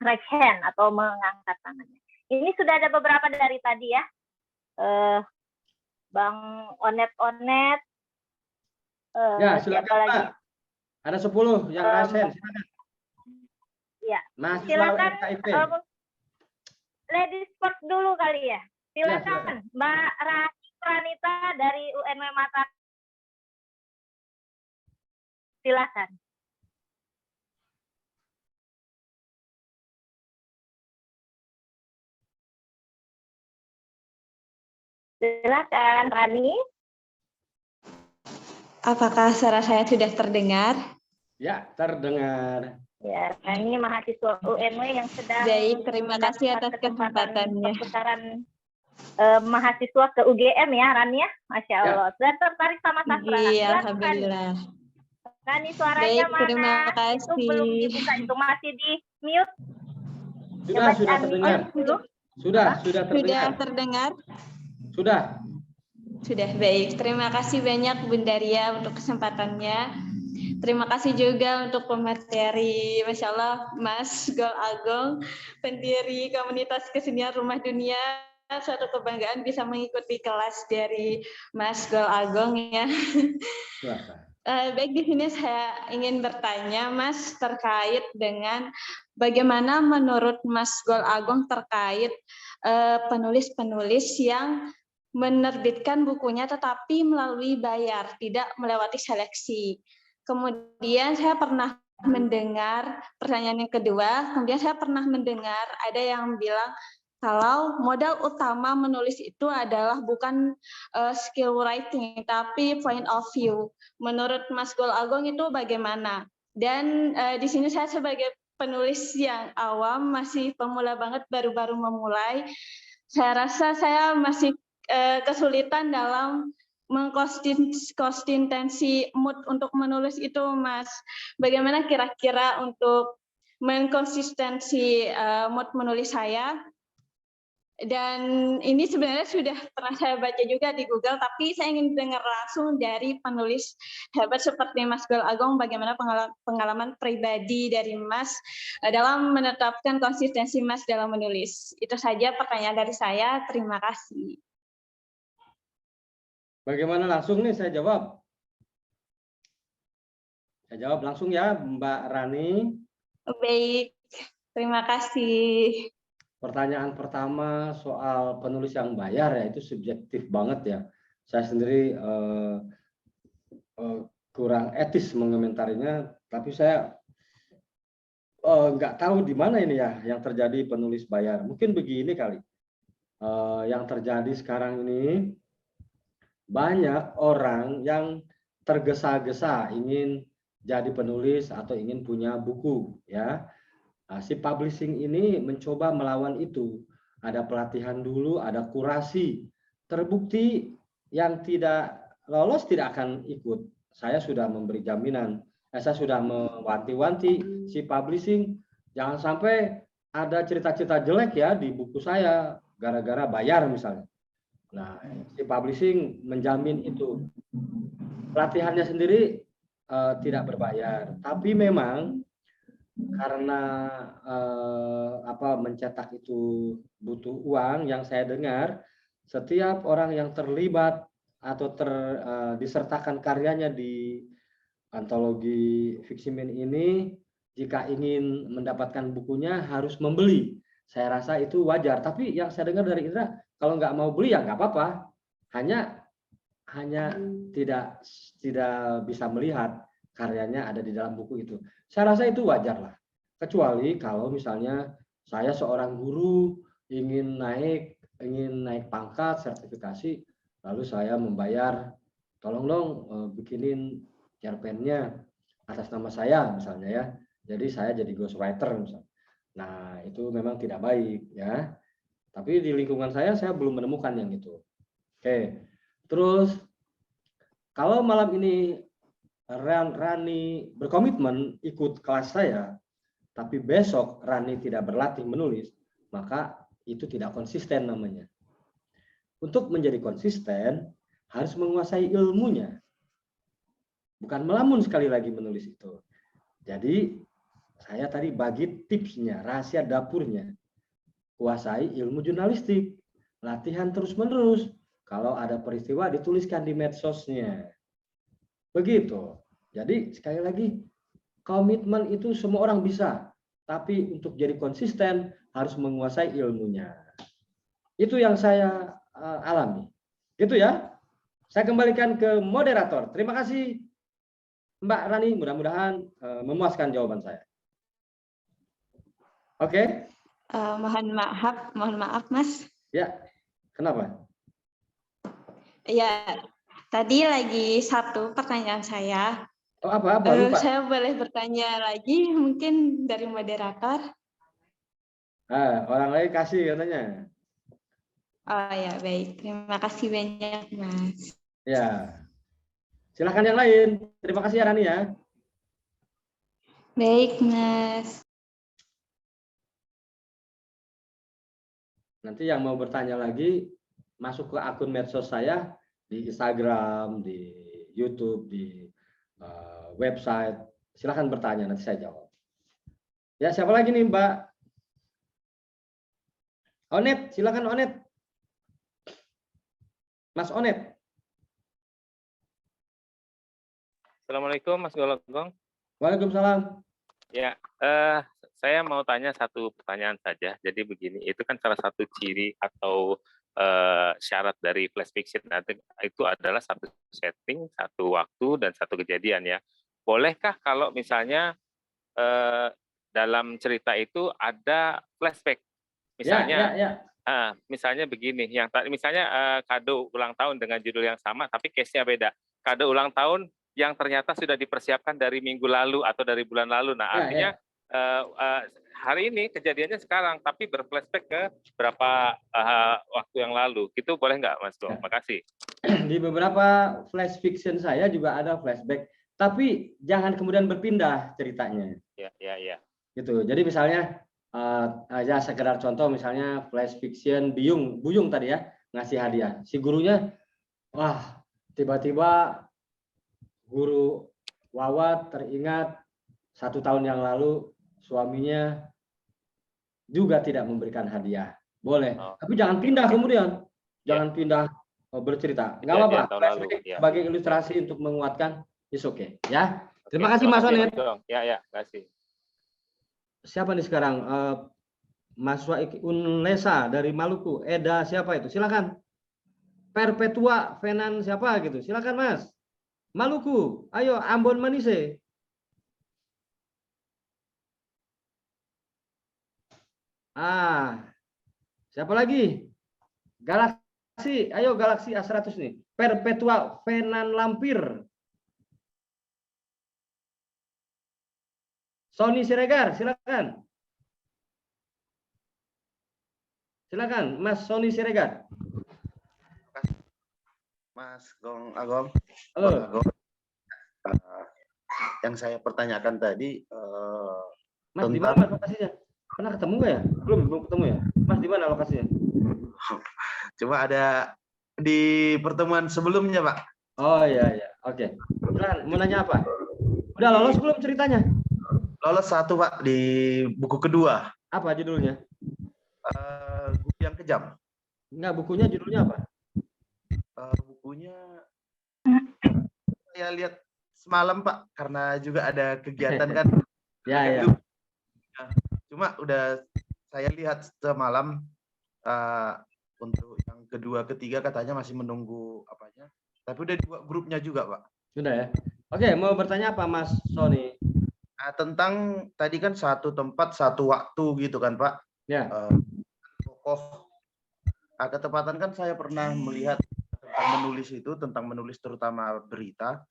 raise hand atau mengangkat tangannya. Ini sudah ada beberapa dari tadi ya. Bang Onet. Ya, silakan Pak. Ada 10 yang raise hand, silakan. Ya, silakan ladies first dulu kali ya. Silakan, ya, Mbak Pranita dari UNW Mataram. Silakan. Silakan, Rani. Apakah suara saya sudah terdengar? Ya, terdengar. Ya, Rani mahasiswa UNW yang sedang. Baik, terima kasih atas kesempatannya. Pertukaran mahasiswa ke UGM ya, Rani ya, Masya Allah. Dan tertarik sama sastra. Iya, alhamdulillah. Rani, suaranya baik, terima mana? kasih. Itu belum dibuka, itu masih di mute. Sudah terdengar. Sudah terdengar. Sudah terdengar? Sudah, baik. Terima kasih banyak Bunda Ria untuk kesempatannya. Terima kasih juga untuk pemateri, Masya Allah, Mas Golagong, pendiri komunitas kesenian Rumah Dunia. Suatu kebanggaan bisa mengikuti kelas dari Mas Golagong ya. Baik, di sini saya ingin bertanya, Mas, terkait dengan bagaimana menurut Mas Golagong terkait penulis-penulis yang menerbitkan bukunya tetapi melalui bayar, tidak melewati seleksi. Kemudian saya pernah mendengar, pertanyaan yang kedua, kemudian saya pernah mendengar ada yang bilang kalau modal utama menulis itu adalah bukan skill writing, tapi point of view. Menurut Mas Golagong itu bagaimana? Dan di sini saya sebagai penulis yang awam, masih pemula banget, baru-baru memulai, saya rasa saya masih kesulitan dalam mengkonsistensi mood untuk menulis itu, Mas. Bagaimana kira-kira untuk mengkonsistensi mood menulis saya? Dan ini sebenarnya sudah pernah saya baca juga di Google, tapi saya ingin dengar langsung dari penulis hebat seperti Mas Golagong, bagaimana pengalaman pribadi dari Mas dalam menetapkan konsistensi Mas dalam menulis. Itu saja pertanyaan dari saya. Terima kasih. Bagaimana langsung nih saya jawab? Saya jawab langsung ya, Mbak Rani. Baik, terima kasih. pertanyaan pertama soal penulis yang bayar ya itu subjektif banget ya. Saya sendiri kurang etis mengomentarinya, tapi saya nggak tahu di mana ini ya yang terjadi penulis bayar. Mungkin begini kali, yang terjadi sekarang ini banyak orang yang tergesa-gesa ingin jadi penulis atau ingin punya buku ya. Nah, si publishing ini mencoba melawan itu. Ada pelatihan dulu, ada kurasi. Terbukti yang tidak lolos tidak akan ikut. Saya sudah memberi jaminan. Saya sudah mewanti-wanti si publishing. Jangan sampai ada cerita-cerita jelek ya di buku saya gara-gara bayar misalnya. Nah, si publishing menjamin itu. Pelatihannya sendiri tidak berbayar. Tapi memang karena mencetak itu butuh uang, yang saya dengar setiap orang yang terlibat atau disertakan karyanya di antologi Fiksimin ini jika ingin mendapatkan bukunya harus membeli. Saya rasa itu wajar, tapi yang saya dengar dari Indra kalau nggak mau beli ya nggak apa-apa, hanya tidak bisa melihat karyanya ada di dalam buku itu. Saya rasa itu wajar lah. Kecuali kalau misalnya saya seorang guru ingin naik pangkat sertifikasi, lalu saya membayar, tolong dong bikinin cerpennya atas nama saya misalnya ya. Jadi saya jadi ghostwriter misalnya. Nah, itu memang tidak baik ya. Tapi di lingkungan saya belum menemukan yang itu. Oke. Terus kalau malam ini Rani berkomitmen ikut kelas saya, tapi besok Rani tidak berlatih menulis, maka itu tidak konsisten namanya. Untuk menjadi konsisten, harus menguasai ilmunya. Bukan melamun sekali lagi menulis itu. Jadi, saya tadi bagi tipsnya, rahasia dapurnya. Kuasai ilmu jurnalistik. Latihan terus-menerus. Kalau ada peristiwa, dituliskan di medsosnya. Begitu. Jadi, sekali lagi, komitmen itu semua orang bisa. Tapi untuk jadi konsisten, harus menguasai ilmunya. Itu yang saya alami. Gitu ya. Saya kembalikan ke moderator. Terima kasih, Mbak Rani. Mudah-mudahan memuaskan jawaban saya. Oke. Mohon maaf, Mas. Ya, kenapa? Ya, tadi lagi satu pertanyaan saya. Oh, apa? Lupa. Saya boleh bertanya lagi, mungkin dari moderator. Orang lain kasih katanya. Oh ya, baik. Terima kasih banyak, Mas. Ya. Silakan yang lain. Terima kasih ya Rani ya. Baik, Mas. Nanti yang mau bertanya lagi, masuk ke akun medsos saya di Instagram, di YouTube, di website. Silakan bertanya, nanti saya jawab. Ya, siapa lagi nih, Mbak? Onet, silakan Onet. Mas Onet. Assalamualaikum, Mas Golonggong. Waalaikumsalam. Ya, saya mau tanya satu pertanyaan saja. Jadi begini, itu kan salah satu ciri atau syarat dari flash fiction itu adalah satu setting, satu waktu, dan satu kejadian ya. Bolehkah kalau misalnya dalam cerita itu ada flashback? Misalnya, misalnya begini, yang misalnya kado ulang tahun dengan judul yang sama, tapi case-nya beda. Kado ulang tahun yang ternyata sudah dipersiapkan dari minggu lalu atau dari bulan lalu. Nah, artinya hari ini kejadiannya sekarang, tapi berflashback ke berapa waktu yang lalu. Itu boleh nggak, Mas? Terima kasih. Di beberapa flash fiction saya juga ada flashback, tapi jangan kemudian berpindah ceritanya. Ya. Gitu. Jadi misalnya, ya sekedar contoh, misalnya flash fiction Buyung tadi ya, ngasih hadiah. Si gurunya, wah, tiba-tiba guru Wawat teringat 1 tahun yang lalu suaminya juga tidak memberikan hadiah. Boleh, tapi jangan pindah kemudian. Jangan pindah bercerita. Nggak apa-apa. Sebagai ilustrasi untuk menguatkan, is okay. Ya. Terima kasih Mas Onet. Ya, kasih. Siapa nih sekarang? Mahasiswa Unesa dari Maluku. Eda siapa itu? Silakan. Perpetua Venan siapa gitu? Silakan Mas. Maluku. Ayo Ambon Manise. Siapa lagi? Galaksi. Ayo Galaksi A100 nih. Perpetua Venan Lampir. Sony Siregar, silakan. Silakan, Mas Sony Siregar. Mas Gong Agong. Halo. Bang Agong. Yang saya pertanyakan tadi Mas di mana lokasinya? Pernah ketemu nggak ya? Belum ketemu ya. Mas di mana lokasinya? Cuma ada di pertemuan sebelumnya, Pak. Oh iya. Oke. Silakan, mau nanya apa? Udah lolos belum ceritanya? Lolos satu, Pak, di buku kedua. Apa judulnya? Guru yang kejam. Enggak, bukunya judulnya apa? Bukunya saya lihat semalam, Pak, karena juga ada kegiatan kan. Ya. Cuma udah saya lihat semalam untuk yang kedua, ketiga katanya masih menunggu apanya. Tapi udah dibuat grupnya juga, Pak. Sudah ya. Oke, mau bertanya apa Mas Sony? Tentang tadi kan satu tempat, satu waktu gitu kan, Pak. Ya. Tokoh ketepatan kan saya pernah melihat tentang menulis itu, tentang menulis terutama berita.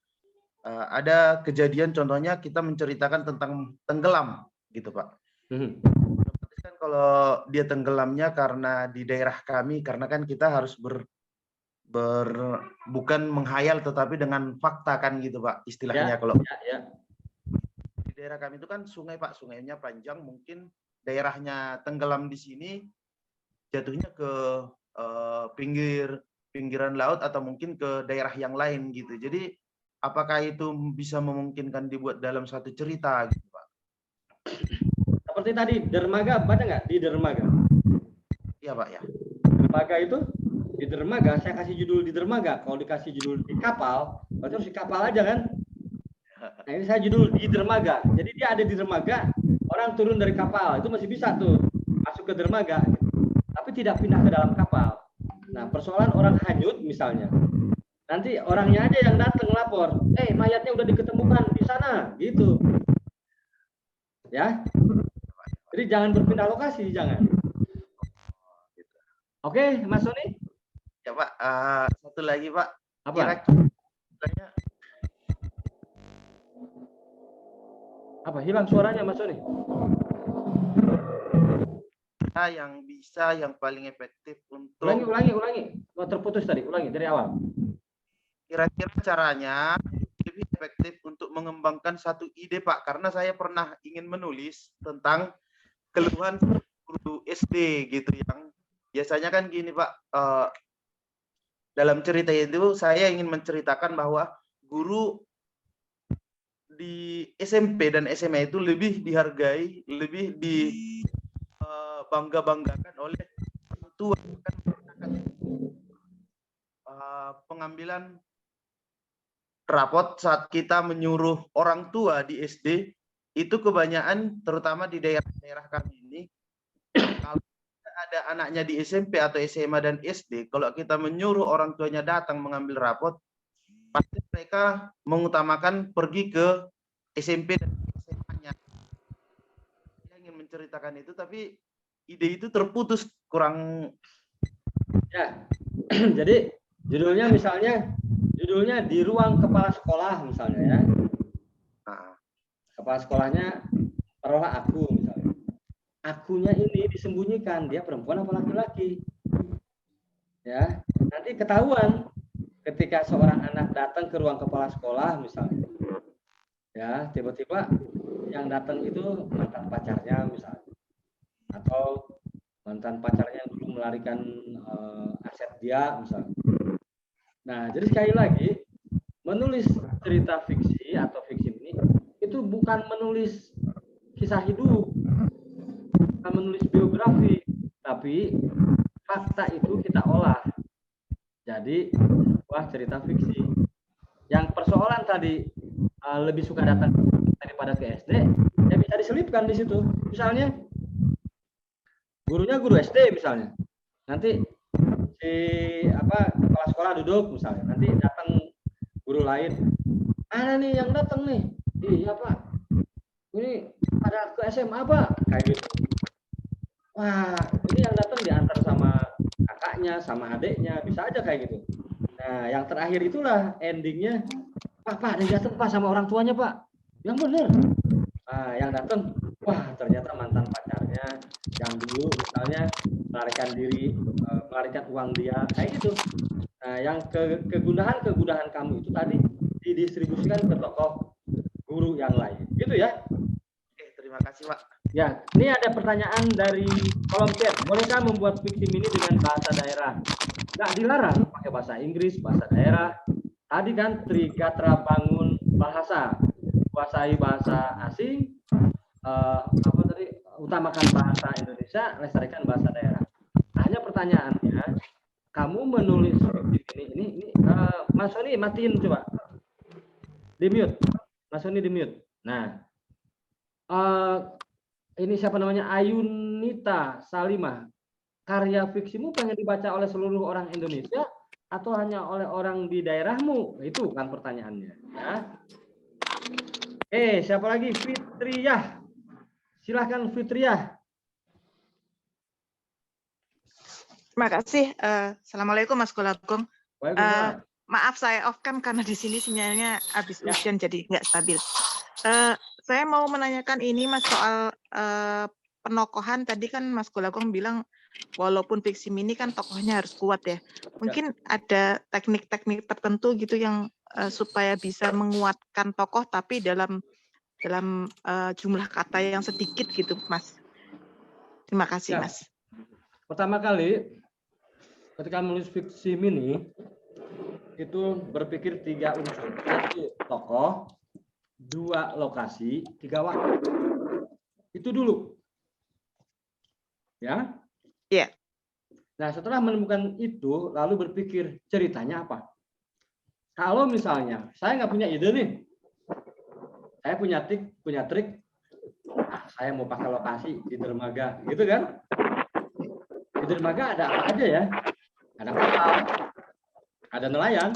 Ada kejadian contohnya kita menceritakan tentang tenggelam gitu, Pak. Kan kalau dia tenggelamnya karena di daerah kami, karena kan kita harus bukan menghayal tetapi dengan fakta kan gitu, Pak, istilahnya. Kalau di daerah kami itu kan sungai, Pak, sungainya panjang, mungkin daerahnya tenggelam di sini jatuhnya ke pinggiran laut atau mungkin ke daerah yang lain gitu. Jadi apakah itu bisa memungkinkan dibuat dalam satu cerita gitu, Pak? Seperti tadi dermaga, baca nggak di dermaga? Iya, Pak, ya. Dermaga itu di dermaga, saya kasih judul di dermaga. Kalau dikasih judul di kapal, berarti harus di kapal aja kan? Nah, ini saya judul di dermaga. Jadi dia ada di dermaga, orang turun dari kapal, itu masih bisa tuh masuk ke dermaga, tapi tidak pindah ke dalam kapal. Nah, persoalan orang hanyut misalnya, nanti orangnya aja yang datang lapor, mayatnya udah diketemukan di sana, gitu. Ya, jadi jangan berpindah lokasi, jangan. Oke, Mas Sony? Ya, Pak. Satu lagi, Pak. Apa? Kira-kira apa? Hilang suaranya, Mas Sony? yang paling efektif untuk Ulangi. Oh, terputus tadi. Ulangi dari awal. Kira-kira caranya lebih efektif untuk mengembangkan satu ide, Pak, karena saya pernah ingin menulis tentang keluhan guru SD gitu, yang biasanya kan gini, Pak, dalam cerita itu saya ingin menceritakan bahwa guru di SMP dan SMA itu lebih dihargai, lebih dibangga-banggakan oleh orang tua. Pengambilan rapot saat kita menyuruh orang tua di SD itu kebanyakan, terutama di daerah kami ini, kalau ada anaknya di SMP atau SMA dan SD, kalau kita menyuruh orang tuanya datang mengambil rapot, pasti mereka mengutamakan pergi ke SMP dan SMA-nya. Saya ingin menceritakan itu, tapi ide itu terputus, kurang. Ya, jadi judulnya di ruang kepala sekolah misalnya ya. Kepala sekolahnya taruhlah aku misalnya. Akunya ini disembunyikan, dia perempuan apa laki-laki. Ya, nanti ketahuan ketika seorang anak datang ke ruang kepala sekolah misalnya. Ya, tiba-tiba yang datang itu mantan pacarnya misalnya. Atau mantan pacarnya yang dulu melarikan aset dia misalnya. Nah, jadi sekali lagi, menulis cerita fiksi atau fiksi ini itu bukan menulis kisah hidup, bukan menulis biografi, tapi fakta itu kita olah. Jadi, wah cerita fiksi. Yang persoalan tadi lebih suka datang daripada ke SD, ya bisa diselipkan di situ. Misalnya, Gurunya guru SD misalnya. Nanti si kepala sekolah duduk misalnya. Nanti datang guru lain. Mana nih yang datang nih? Iya Pak. Ini pada ke SMA Pak. Kayak gitu. Wah, ini yang datang diantar sama kakaknya, sama adiknya, bisa aja kayak gitu. Nah, yang terakhir itulah endingnya, Pak, ada yang datang Pak sama orang tuanya Pak. Yang benar. Nah, yang datang, wah ternyata mantan pacarnya yang dulu misalnya melarikan diri, melarikan uang dia, kayak gitu. Nah, yang kegundahan kamu itu tadi didistribusikan ke tokoh guru yang lain, gitu ya. Oke, terima kasih Pak. Ya, ini ada pertanyaan dari kolom chat. Bolehkah membuat victim ini dengan bahasa daerah? Nggak dilarang pakai bahasa Inggris, bahasa daerah. Tadi kan Trigatra bangun bahasa, kuasai bahasa asing, utamakan bahasa Indonesia, lestarikan bahasa daerah. Hanya pertanyaannya, kamu menulis ini Mas Sony matiin coba, di mute, Mas Sony di mute. Nah, ini siapa namanya, Ayunita Salimah, karya fiksimu pengen dibaca oleh seluruh orang Indonesia atau hanya oleh orang di daerahmu? Itu kan pertanyaannya. Ya. Siapa lagi? Fitriyah. Silahkan Fitriyah. Terima kasih. Assalamualaikum Mas Golagong. Waalaikumsalam. Maaf saya off kan karena di sini sinyalnya habis hujan jadi nggak stabil. Saya mau menanyakan ini Mas soal penokohan. Tadi kan Mas Golagong bilang walaupun fiksi mini kan tokohnya harus kuat ya. Mungkin ada teknik-teknik tertentu gitu yang supaya bisa menguatkan tokoh tapi dalam jumlah kata yang sedikit gitu Mas. Terima kasih Mas. Pertama kali ketika menulis fiksi mini itu berpikir 3 unsur. 1 tokoh, 2 lokasi, 3 waktu. Itu dulu. Ya? Iya. Nah, setelah menemukan itu, lalu berpikir ceritanya apa? Kalau misalnya saya nggak punya ide nih, saya punya trik, saya mau pakai lokasi di dermaga, gitu kan? Di dermaga ada apa aja ya? Ada kapal, ada nelayan,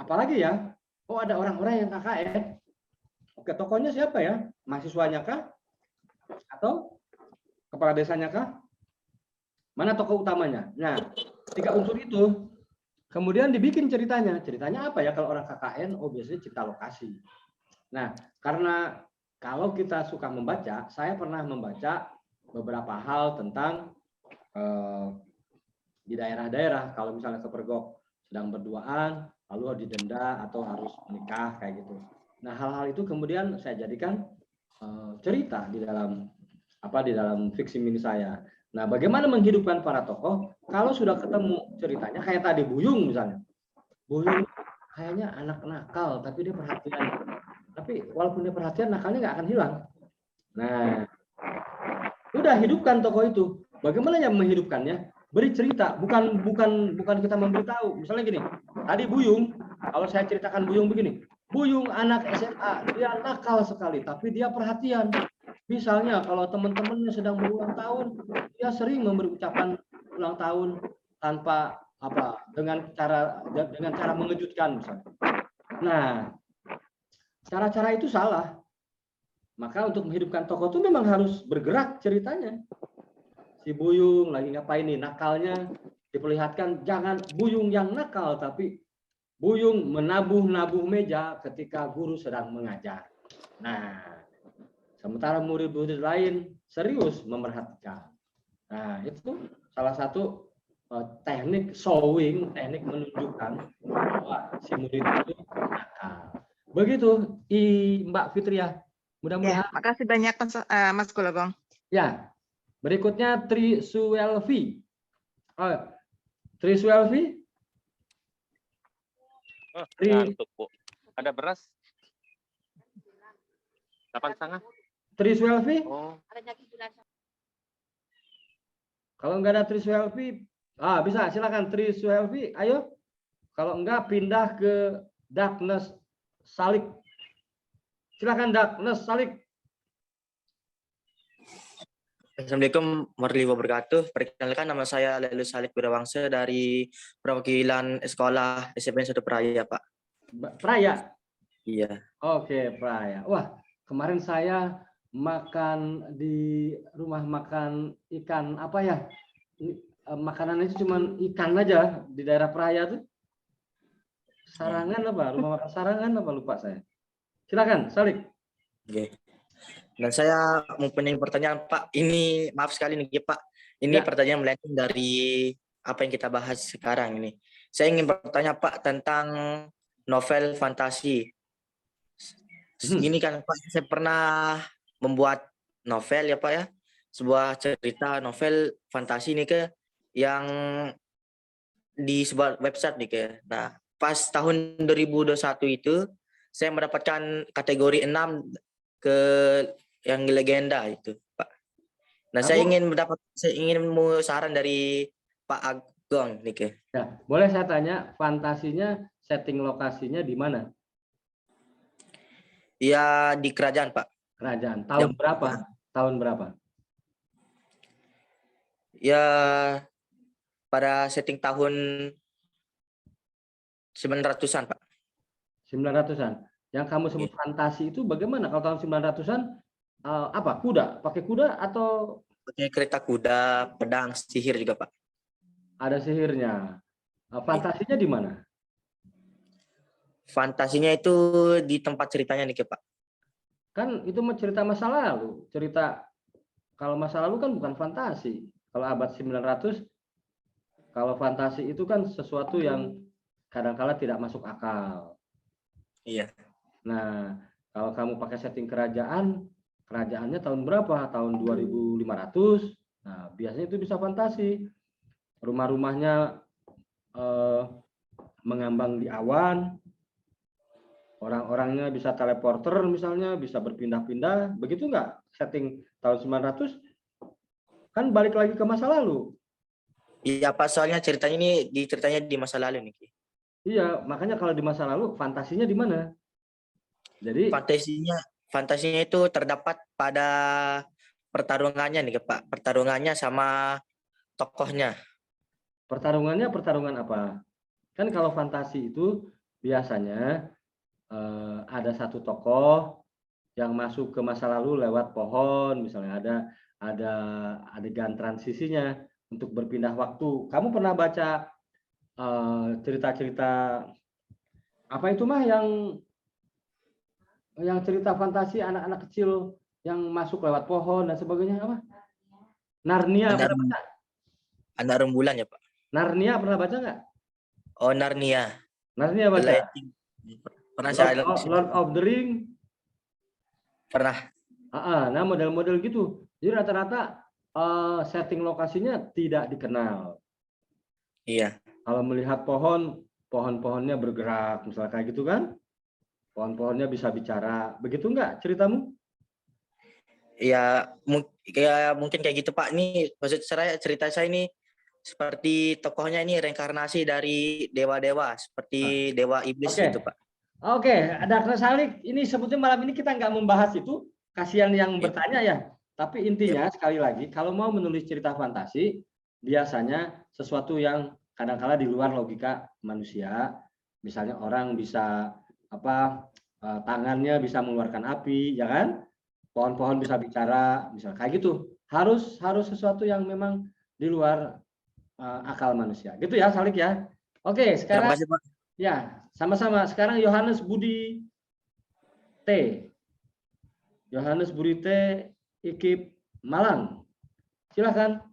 apalagi ya? Oh, ada orang-orang yang KKN. Oke, tokohnya siapa ya? Mahasiswanya kah? Atau kepala desanya kah? Mana tokoh utamanya? Nah, 3 unsur itu kemudian dibikin ceritanya. Ceritanya apa ya kalau orang KKN? Oh, biasanya cerita lokasi. Nah, karena kalau kita suka membaca, saya pernah membaca beberapa hal tentang di daerah-daerah. Kalau misalnya kepergok sedang berduaan, lalu harus didenda atau harus menikah kayak gitu. Nah, hal-hal itu kemudian saya jadikan cerita di dalam fiksi mini saya. Nah, bagaimana menghidupkan para tokoh kalau sudah ketemu ceritanya kayak tadi Buyung misalnya. Buyung kayaknya anak nakal tapi dia perhatian. Tapi walaupun dia perhatian, nakalnya nggak akan hilang. Nah, udah hidupkan tokoh itu. Bagaimana yang menghidupkannya? Beri cerita, bukan kita memberitahu. Misalnya gini, tadi Buyung, kalau saya ceritakan Buyung begini, Buyung anak SMA, dia nakal sekali, tapi dia perhatian. Misalnya kalau teman-temannya sedang berulang tahun, dia sering memberi ucapan ulang tahun tanpa dengan cara mengejutkan misalnya. Nah, cara-cara itu salah. Maka untuk menghidupkan tokoh itu memang harus bergerak ceritanya. Si Buyung lagi ngapain nih, nakalnya diperlihatkan, jangan Buyung yang nakal, tapi Buyung menabuh meja ketika guru sedang mengajar. Nah, sementara murid-murid lain serius memerhatikan. Nah, itu salah satu teknik showing, teknik menunjukkan bahwa si murid itu nakal. Begitu, Mbak Fitriyah. Mudah-mudahan. Ya, makasih banyak Mas Golagong. Ya, berikutnya Trisuelvi. Trisuelvi. Ngantuk, Bu. Ada beras? 8,5. Trisuelvi. Oh. Kalau enggak ada Trisuelvi, bisa silakan Trisuelvi. Ayo. Kalau enggak pindah ke Darkness Salik. Silakan Darkness Salik. Assalamualaikum warahmatullahi wabarakatuh. Perkenalkan, nama saya Lelu Salib Wirawangsa dari perwakilan sekolah SMP 1 Praya, Pak. Praya. Iya. Oke, Praya. Wah, kemarin saya makan di rumah makan ikan apa ya? Makanannya itu cuma ikan aja di daerah Praya tuh. Sarangan apa? Rumah makan Sarangan apa, lupa saya. Silakan, Salik. Oke. Dan saya mempunyai pertanyaan, Pak. Ini maaf sekali nih, Pak. Ini Ya. pertanyaan melenceng dari apa yang kita bahas sekarang ini. Saya ingin bertanya, Pak, tentang novel fantasi. Ini kan, Pak, saya pernah membuat novel ya, Pak ya. Sebuah cerita novel fantasi nih ke yang di sebuah website nih ke. Nah, pas tahun 2021 itu saya mendapatkan kategori 6 ke yang legenda itu, Pak. Nah, saya ingin mau saran dari Pak Agong nih ke. Ya, boleh saya tanya, fantasinya setting lokasinya di mana? Ya, di kerajaan, Pak. Kerajaan. Tahun berapa? Tahun berapa? Ya, pada setting tahun 900-an, Pak. 900-an. Yang kamu sebut fantasi itu bagaimana? Kalau tahun 900-an apa? Kuda? Pakai kuda atau pakai kereta kuda, pedang, sihir juga, Pak. Ada sihirnya. Fantasinya di mana? Fantasinya itu di tempat ceritanya nih, Pak. Kan itu cerita masa lalu. Cerita kalau masa lalu kan bukan fantasi. Kalau abad 900, kalau fantasi itu kan sesuatu yang kadang-kala tidak masuk akal. Iya. Nah, kalau kamu pakai setting kerajaan, kerajaannya tahun berapa? Tahun 2500. Nah, biasanya itu bisa fantasi. Rumah-rumahnya mengambang di awan. Orang-orangnya bisa teleporter misalnya, bisa berpindah-pindah. Begitu nggak setting tahun 900? Kan balik lagi ke masa lalu. Iya, Pak, soalnya ceritanya di masa lalu nih. Iya, makanya kalau di masa lalu fantasinya di mana? Jadi fantasinya itu terdapat pada pertarungannya nih, Pak. Pertarungannya sama tokohnya. Pertarungannya pertarungan apa? Kan kalau fantasi itu biasanya ada satu tokoh yang masuk ke masa lalu lewat pohon, misalnya ada adegan transisinya untuk berpindah waktu. Kamu pernah baca cerita-cerita apa itu mah yang cerita fantasi anak-anak kecil yang masuk lewat pohon dan sebagainya apa? Narnia pernah baca? Anak rembulan ya, Pak. Narnia pernah baca nggak? Oh, Narnia. Narnia baca. Pernah saya Lord of the Ring. Pernah. Nah, model-model gitu. Jadi rata-rata setting lokasinya tidak dikenal. Iya. Kalau melihat pohon-pohonnya bergerak, misalnya kayak gitu kan? Pohon-pohonnya bisa bicara. Begitu nggak ceritamu? Ya, mungkin kayak gitu, Pak. Ini maksud saya, cerita saya ini seperti tokohnya ini reinkarnasi dari dewa-dewa, seperti dewa iblis gitu, Pak. Oke, Dr. Salik, ini sebetulnya malam ini kita nggak membahas itu, kasihan yang bertanya ya. Tapi intinya sekali lagi, kalau mau menulis cerita fantasi, biasanya sesuatu yang kadang-kala di luar logika manusia. Misalnya orang bisa tangannya bisa mengeluarkan api, ya kan? Pohon-pohon bisa bicara, misal kayak gitu. Harus sesuatu yang memang di luar akal manusia. Gitu ya, Salik ya. Oke, sekarang terima kasih, Pak. Ya, sama-sama. Sekarang Yohanes Budi T. Yohanes Budi T, IKIP Malang. Silakan.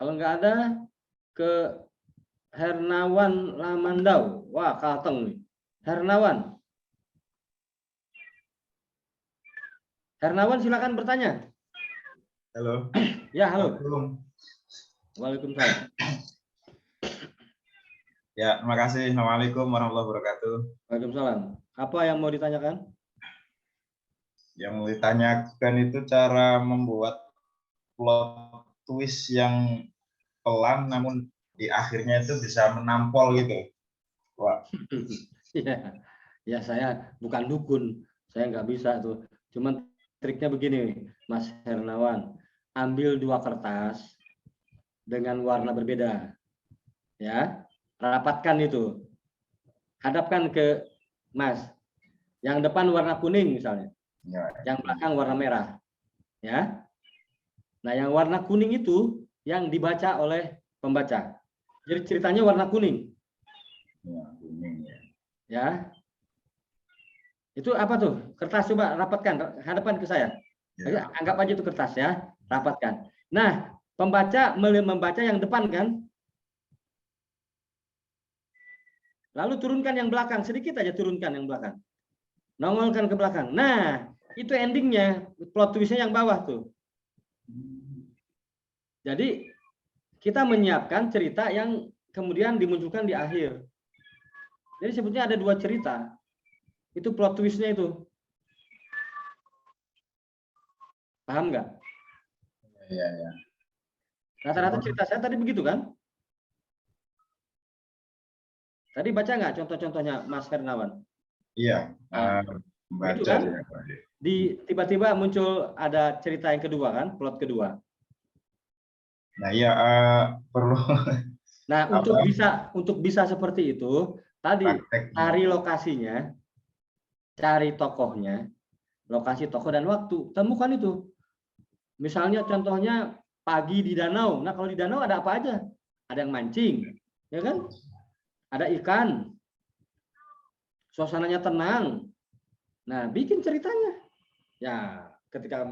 Kalau nggak ada, ke Hernawan Lamandau. Wah, Kalteng nih. Hernawan. Hernawan, silakan bertanya. Halo. Ya, halo. Waalaikumsalam. Ya, terima kasih. Assalamualaikum warahmatullahi wabarakatuh. Waalaikumsalam. Apa yang mau ditanyakan? Yang mau ditanyakan itu cara membuat plot twist yang pelan, namun di akhirnya itu bisa menampol gitu. Wah. Ya, saya bukan dukun. Saya nggak bisa tuh. Cuman triknya begini, Mas Hernawan. Ambil 2 kertas dengan warna berbeda. Ya, rapatkan itu. Hadapkan ke Mas. Yang depan warna kuning misalnya. Ya. Yang belakang warna merah. Ya. Nah, yang warna kuning itu yang dibaca oleh pembaca. Jadi ceritanya warna kuning. Ya, kuning ya. Ya. Itu apa tuh? Kertas, coba rapatkan, hadapan ke saya. Ya. Anggap aja itu kertas ya, rapatkan. Nah, pembaca membaca yang depan kan? Lalu turunkan yang belakang, sedikit aja turunkan yang belakang. Nongolkan ke belakang. Nah, itu endingnya, plot twistnya yang bawah tuh. Jadi, kita menyiapkan cerita yang kemudian dimunculkan di akhir. Jadi sebetulnya ada 2 cerita. Itu plot twistnya itu. Paham nggak? Iya, ya. Rata-rata cerita saya tadi begitu kan? Tadi baca nggak contoh-contohnya Mas Hernawan? Iya, baca Gitu kan? ya, Pak. Tiba-tiba muncul ada cerita yang kedua kan, plot kedua. Nah, iya, perlu Nah, apa? untuk bisa seperti itu, tadi Prakteknya. cari lokasinya, cari tokohnya, lokasi tokoh dan waktu. Temukan itu. Misalnya contohnya pagi di danau. Nah, kalau di danau ada apa aja? Ada yang mancing, ya kan? Ada ikan. Suasananya tenang. Nah, bikin ceritanya. Ya, ketika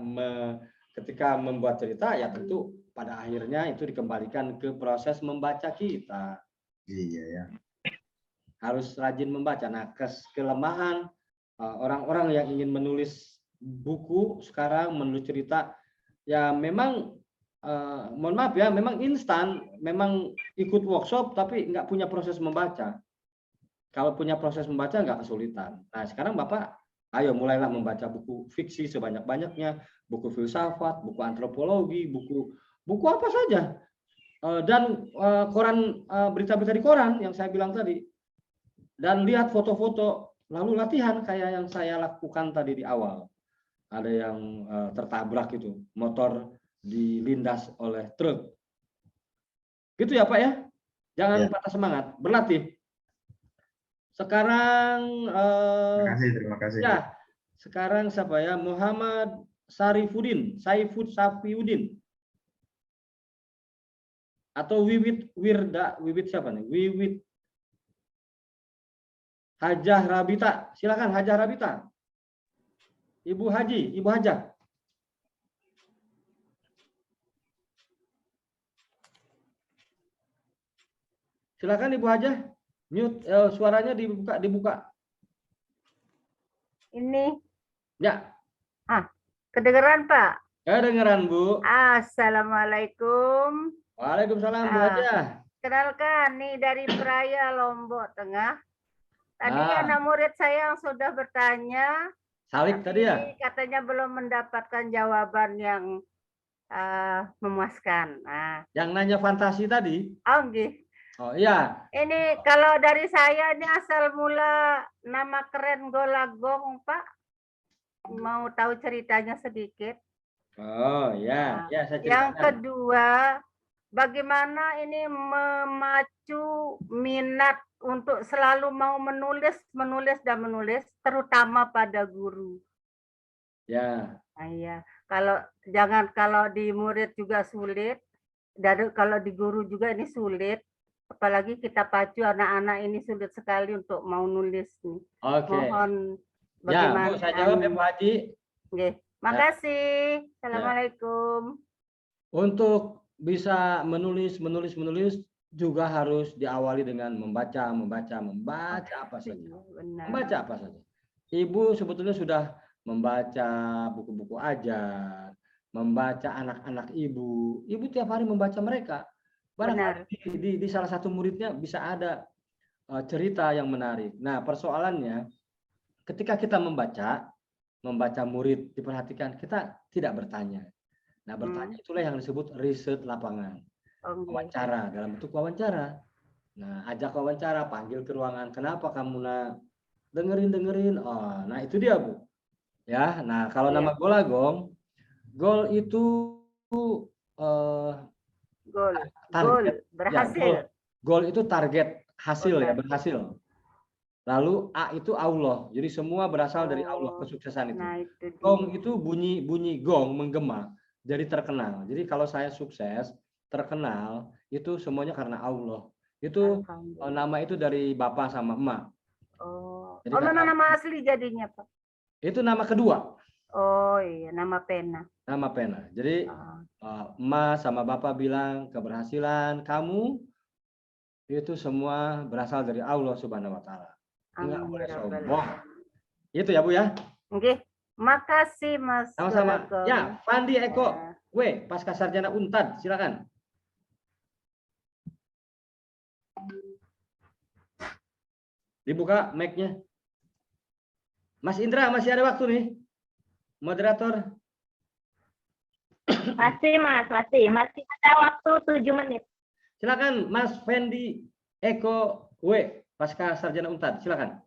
membuat cerita ya tentu pada akhirnya itu dikembalikan ke proses membaca kita. Iya ya. Harus rajin membaca. Nah, kelemahan orang-orang yang ingin menulis buku sekarang, menulis cerita, ya memang mohon maaf ya, memang instan, memang ikut workshop tapi nggak punya proses membaca. Kalau punya proses membaca nggak kesulitan. Nah, sekarang Bapak, ayo mulailah membaca buku fiksi sebanyak-banyaknya, buku filsafat, buku antropologi, buku apa saja. Dan koran, berita-berita di koran yang saya bilang tadi. Dan lihat foto-foto, lalu latihan kayak yang saya lakukan tadi di awal. Ada yang tertabrak itu, motor dilindas oleh truk. Gitu ya Pak ya? Jangan patah semangat, berlatih. Sekarang Terima kasih. ya, sekarang siapa ya? Muhammad Saifuddin atau Wiwit siapa nih? Wiwit Hajah Rabita. Silakan Hajah Rabita. Ibu Hajah. Silakan Ibu Hajah. Mute, suaranya dibuka. Ini. Ya. Kedengeran Pak? Kedengeran Bu. Assalamualaikum. Waalaikumsalam Bu Hajah. Kenalkan, nih dari Praia Lombok Tengah. Tadi anak murid saya yang sudah bertanya. Salik tadi ya? Katanya belum mendapatkan jawaban yang memuaskan. Yang nanya fantasi tadi? Oh, gitu. Oh iya. Ini kalau dari saya ini asal mula nama keren Golagong Pak. Mau tahu ceritanya sedikit? Oh ya, ya saya ceritakan. Yang kedua, bagaimana ini memacu minat untuk selalu mau menulis, terutama pada guru. Ya. Iya, kalau di murid juga sulit, dan kalau di guru juga ini sulit. Apalagi kita pacu anak-anak ini sulit sekali untuk mau nulis nih. Oke. Mohon Ya, bagaimana? Bu, saya jawab ya Bu Haji. Oke, makasih. Assalamualaikum. Untuk bisa menulis juga harus diawali dengan membaca apa saja. Membaca apa saja. Ibu sebetulnya sudah membaca buku-buku ajar, membaca anak-anak ibu. Ibu tiap hari membaca mereka. Barangkali di salah satu muridnya bisa ada cerita yang menarik. Nah, persoalannya ketika kita membaca murid diperhatikan, kita tidak bertanya. Nah, bertanya itulah yang disebut riset lapangan. Wawancara, dalam bentuk wawancara. Nah, ajak wawancara, panggil ke ruangan. Kenapa kamu dengerin? Oh, nah itu dia Bu. Ya, nah kalau Iya. nama Golagong, gol itu Gol, target. Ya, berhasil. gol itu target hasil ya, target. berhasil. Lalu A itu Allah. Jadi semua berasal dari Allah, Oh, kesuksesan itu. nah itu Gong dia. itu bunyi gong menggema, jadi terkenal. Jadi kalau saya sukses, terkenal, itu semuanya karena Allah. Itu Alhamdulillah. nama itu dari bapak sama emak. Oh, Jadi oh kata, nama asli jadinya Pak. itu nama kedua, Oh iya, nama pena. nama pena. Jadi Ah, emak sama bapak bilang keberhasilan kamu itu semua berasal dari Allah Subhanahu wa taala. Enggak amin boleh ya rabbal sombong. alamin. Itu ya, Bu ya. Oke, makasih Mas Sama-sama. Golagong. Ya, Fandi Eko, Ya. Pasca Sarjana Unpad, silakan. Dibuka mic-nya. Mas Indra, masih ada waktu nih. Moderator. Masih Mas, masih ada waktu 7 menit. Silakan Mas Fendi Eko Pasca Sarjana Unpad, silakan.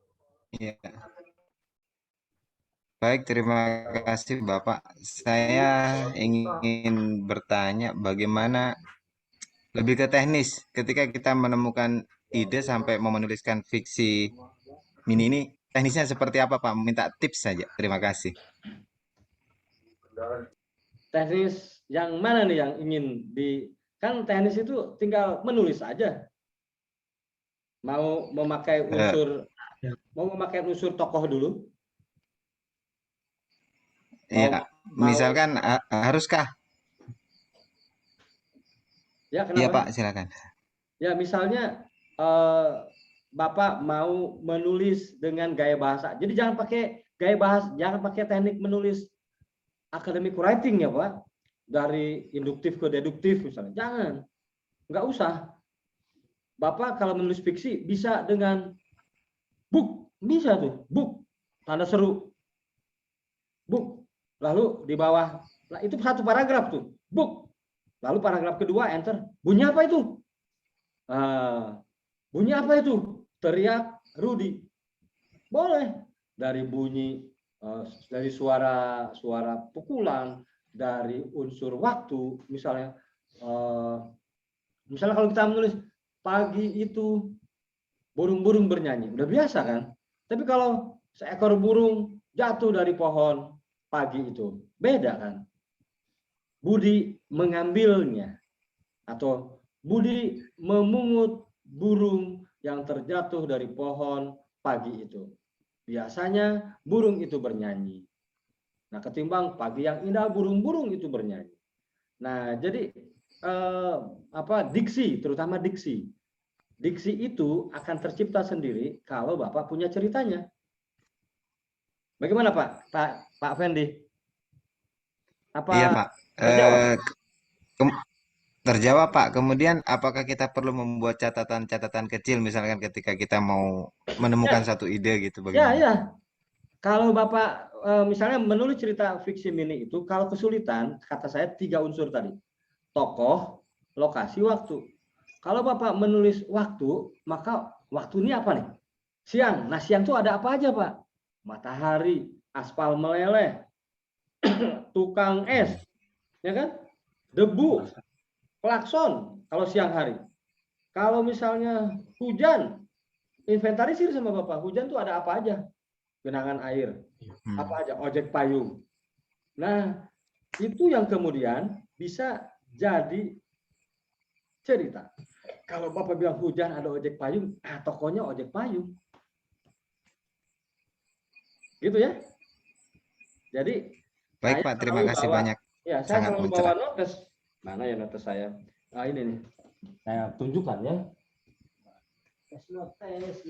Iya. Baik, terima kasih Bapak. Saya ingin bertanya bagaimana lebih ke teknis ketika kita menemukan ide sampai mau menuliskan fiksi mini ini, teknisnya seperti apa Pak? Minta tips saja. Terima kasih. Teknis yang mana nih yang ingin kan teknis itu tinggal menulis aja. Mau memakai unsur tokoh dulu? Iya, misalkan haruskah? Ya, kenapa? Iya Pak, silakan. Ya, misalnya Bapak mau menulis dengan gaya bahasa. Jadi jangan pakai gaya bahasa, jangan pakai teknik menulis academic writing ya Pak. Dari induktif ke deduktif misalnya. Jangan. Nggak usah. Bapak kalau menulis fiksi bisa dengan book. Bisa tuh. Book. Tanda seru. Book. Lalu di bawah. Nah, itu satu paragraf tuh. Book. Lalu paragraf kedua enter. Bunyi apa itu? Bunyi apa itu? Teriak Rudi. Boleh. Dari bunyi, dari suara pukulan, dari unsur waktu, misalnya kalau kita menulis pagi itu burung-burung bernyanyi, udah biasa kan? Tapi kalau seekor burung jatuh dari pohon pagi itu, beda kan? Budi mengambilnya atau Budi memungut burung yang terjatuh dari pohon pagi itu. Biasanya burung itu bernyanyi. Nah, ketimbang pagi yang indah burung-burung itu bernyanyi. Nah, jadi diksi, terutama diksi. Diksi itu akan tercipta sendiri kalau Bapak punya ceritanya. Bagaimana Pak Fendi? Apa Iya Pak. terjawab? Terjawab Pak. Kemudian apakah kita perlu membuat catatan-catatan kecil misalkan ketika kita mau menemukan satu ide gitu bagaimana? Ya. Kalau Bapak misalnya menulis cerita fiksi mini itu, kalau kesulitan, kata saya 3 unsur tadi. Tokoh, lokasi, waktu. Kalau Bapak menulis waktu, maka waktu ini apa nih? Siang. Nah, siang itu ada apa aja, Pak? Matahari, aspal meleleh, tukang es, ya kan? Debu, klakson kalau siang hari. Kalau misalnya hujan, inventarisir sama Bapak. Hujan tuh ada apa aja? Genangan air, apa aja, ojek payung. Nah, itu yang kemudian bisa jadi cerita. Kalau Bapak bilang hujan ada ojek payung, tokonya ojek payung. Gitu ya. Jadi, baik Pak, terima kasih banyak. Ya, saya selalu bawa notes. Mana ya notes saya? Nah, ini nih. Saya tunjukkan ya. Notes.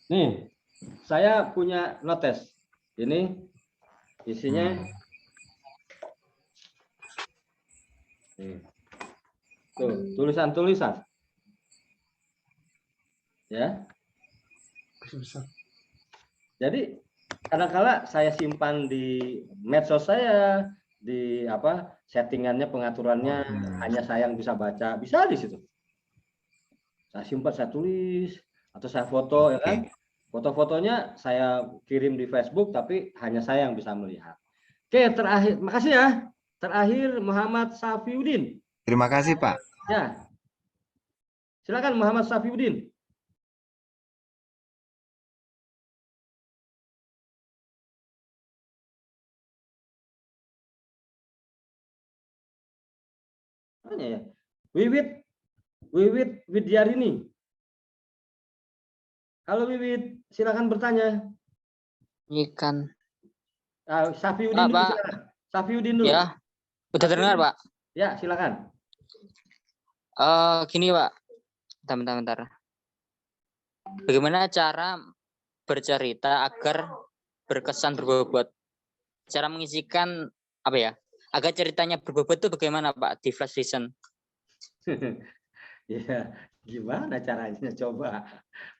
Nih, saya punya notes. Ini isinya tuh, tulisan-tulisan. Ya. Jadi kadang-kala saya simpan di medsos saya, di settingannya, pengaturannya hanya saya yang bisa baca, bisa di situ. Saya simpan, saya tulis atau saya foto ya kan. Foto-fotonya saya kirim di Facebook, tapi hanya saya yang bisa melihat. Oke, terakhir, makasih ya. Terakhir Muhammad Safiuddin. Terima kasih, Pak. Ya, silakan Muhammad Safiuddin. Ya. Wiwit Widyarini. Halo Wiwit, silakan bertanya. Ikan. Safiuddin dulu, Pak. silakan. Safiuddin dulu. Ya, udah terdengar, Pak? Ya, silakan. Gini, Pak. Bentar. Bagaimana cara bercerita agar berkesan berbobot? Cara mengisikan apa ya? Agar ceritanya berbobot itu bagaimana, Pak, di Flash Vision? Ya, gimana caranya coba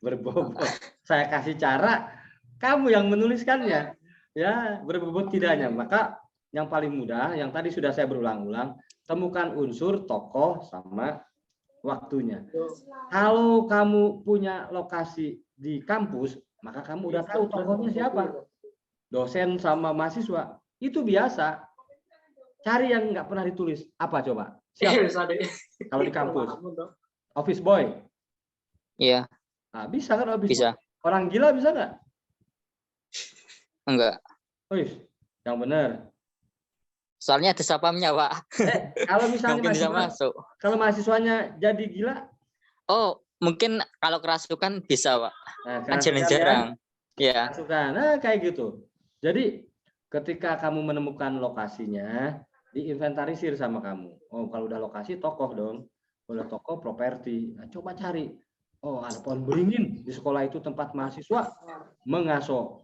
berbobot? Saya kasih cara, kamu yang menuliskannya. Ya, berbobot tidaknya. Maka yang paling mudah, yang tadi sudah saya berulang-ulang, temukan unsur, tokoh, sama waktunya. Kalau kamu punya lokasi di kampus, maka kamu udah tahu tokohnya siapa. Dosen sama mahasiswa. Itu biasa. Cari yang nggak pernah ditulis. Apa coba? Siapa? Kalau di kampus. Office boy. Iya. Nah, bisa kan office Bisa. boy? Orang gila bisa nggak? Enggak. Yang benar. Soalnya ada sapamnya, Pak. Kalau misalnya Mungkin bisa mahasiswa, masuk. kalau mahasiswanya jadi gila, Oh, mungkin kalau kerasukan bisa, Pak. nah, Kan kerasukan jarang-jarang. Ya. kerasukan. Nah, kayak gitu. Jadi ketika kamu menemukan lokasinya, diinventarisir sama kamu. Oh, kalau udah lokasi tokoh dong. Udah tokoh properti. Nah, coba cari. Oh, ada pohon beringin di sekolah itu tempat mahasiswa mengaso.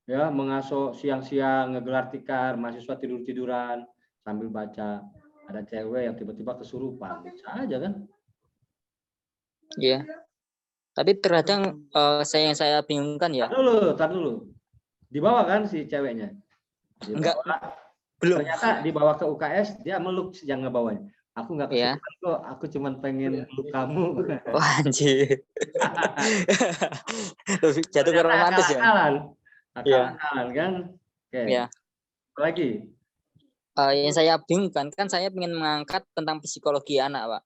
Ya, mengaso siang-siang ngegelar tikar, mahasiswa tidur-tiduran sambil baca. Ada cewek yang tiba-tiba kesurupan. Bisa aja kan? Iya. Tapi terkadang saya bingungkan ya. Tar dulu. Dibawa kan si ceweknya? Enggak. Belum. Ternyata dibawa ke UKS, dia meluk yang ngebawanya. Aku nggak Iya. kesukaan kok, aku cuma pengen meluk kamu. Wah, anjir. Jatuh ke romantis ya. Akal-akalan kan? Oke. Iya. Apa lagi? Yang saya bingungkan kan saya ingin mengangkat tentang psikologi anak, Pak.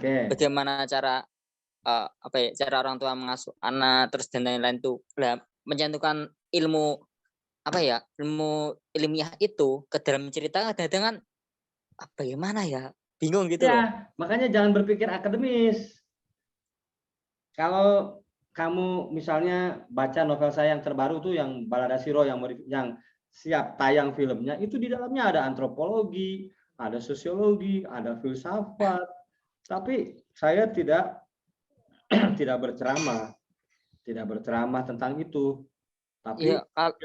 Oke. Bagaimana cara cara orang tua mengasuh anak terus dan lain-lain itu mencantumkan ilmu ilmu ilmiah itu ke dalam cerita kadang-kadang kan bagaimana ya, bingung gitu loh. Makanya jangan berpikir akademis. Kalau kamu misalnya baca novel saya yang terbaru tuh yang Balada Siro yang siap tayang filmnya, itu di dalamnya ada antropologi, ada sosiologi, ada filsafat. Tapi saya tidak berceramah tentang itu. Tapi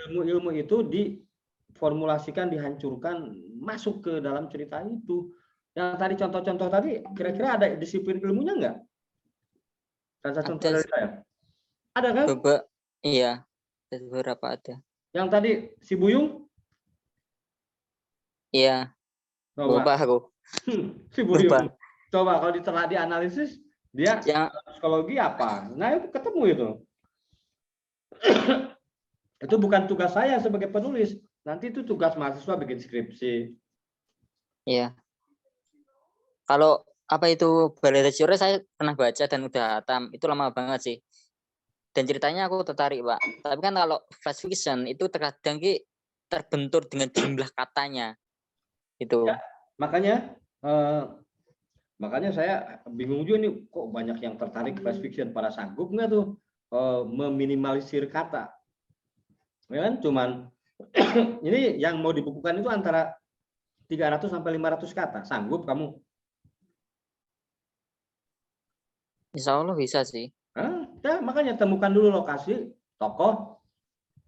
ilmu-ilmu itu diformulasikan, dihancurkan, masuk ke dalam cerita itu. Yang tadi contoh-contoh tadi, kira-kira ada disiplin ilmunya enggak? Contoh dari saya. Ada kan? Iya, beberapa ada. Yang tadi si Buyung? Iya. Lupa aku. Si Buyung. Coba kalau dianalisis, dia psikologi apa? Nah, itu ketemu itu. Itu bukan tugas saya sebagai penulis. Nanti itu tugas mahasiswa bikin skripsi. Iya. Kalau Balada Siro saya pernah baca dan udah hatam. Itu lama banget sih. Dan ceritanya aku tertarik, Pak. Tapi kan kalau flash fiction itu terkadang terbentur dengan jumlah katanya. Itu. Ya, makanya saya bingung juga nih, kok banyak yang tertarik flash fiction, pada sanggup nggak tuh meminimalisir kata. Ya kan, cuman ini yang mau dibukukan itu antara 300 sampai 500 kata. Sanggup kamu? Insya Allah bisa sih. Ya, makanya temukan dulu lokasi, tokoh,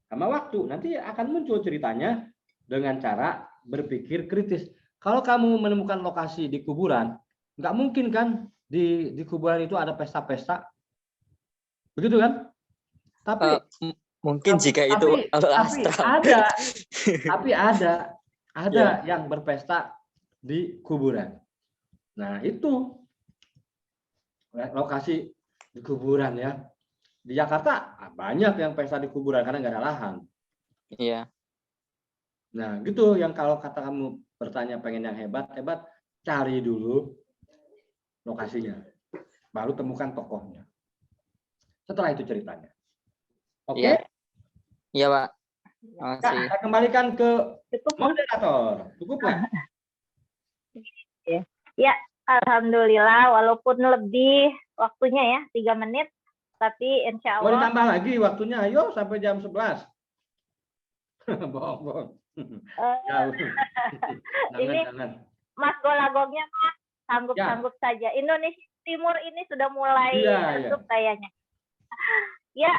sama waktu. Nanti akan muncul ceritanya dengan cara berpikir kritis. Kalau kamu menemukan lokasi di kuburan, nggak mungkin kan di kuburan itu ada pesta-pesta, begitu kan? Tapi mungkin jika itu astral. Tapi ada yang berpesta di kuburan. Nah, itu lokasi di kuburan ya. Di Jakarta banyak yang pesta di kuburan karena nggak ada lahan. Iya. Nah, gitu yang kalau kata kamu bertanya pengen yang hebat, cari dulu lokasinya. Baru temukan tokohnya. Setelah itu ceritanya. Oke? Iya. Iya, Pak. Terima Nah, kasih. saya kembalikan ke moderator. Cukup nggak? Ya, alhamdulillah walaupun lebih waktunya ya 3 menit, tapi insya Mau Allah ditambah lagi waktunya, ayo sampai jam 11. Bohong. Jauh. ini Jangan. Mas Golagongnya Mas sanggup-sanggup saja. Indonesia Timur ini sudah mulai Iya, redup kayaknya. Ya,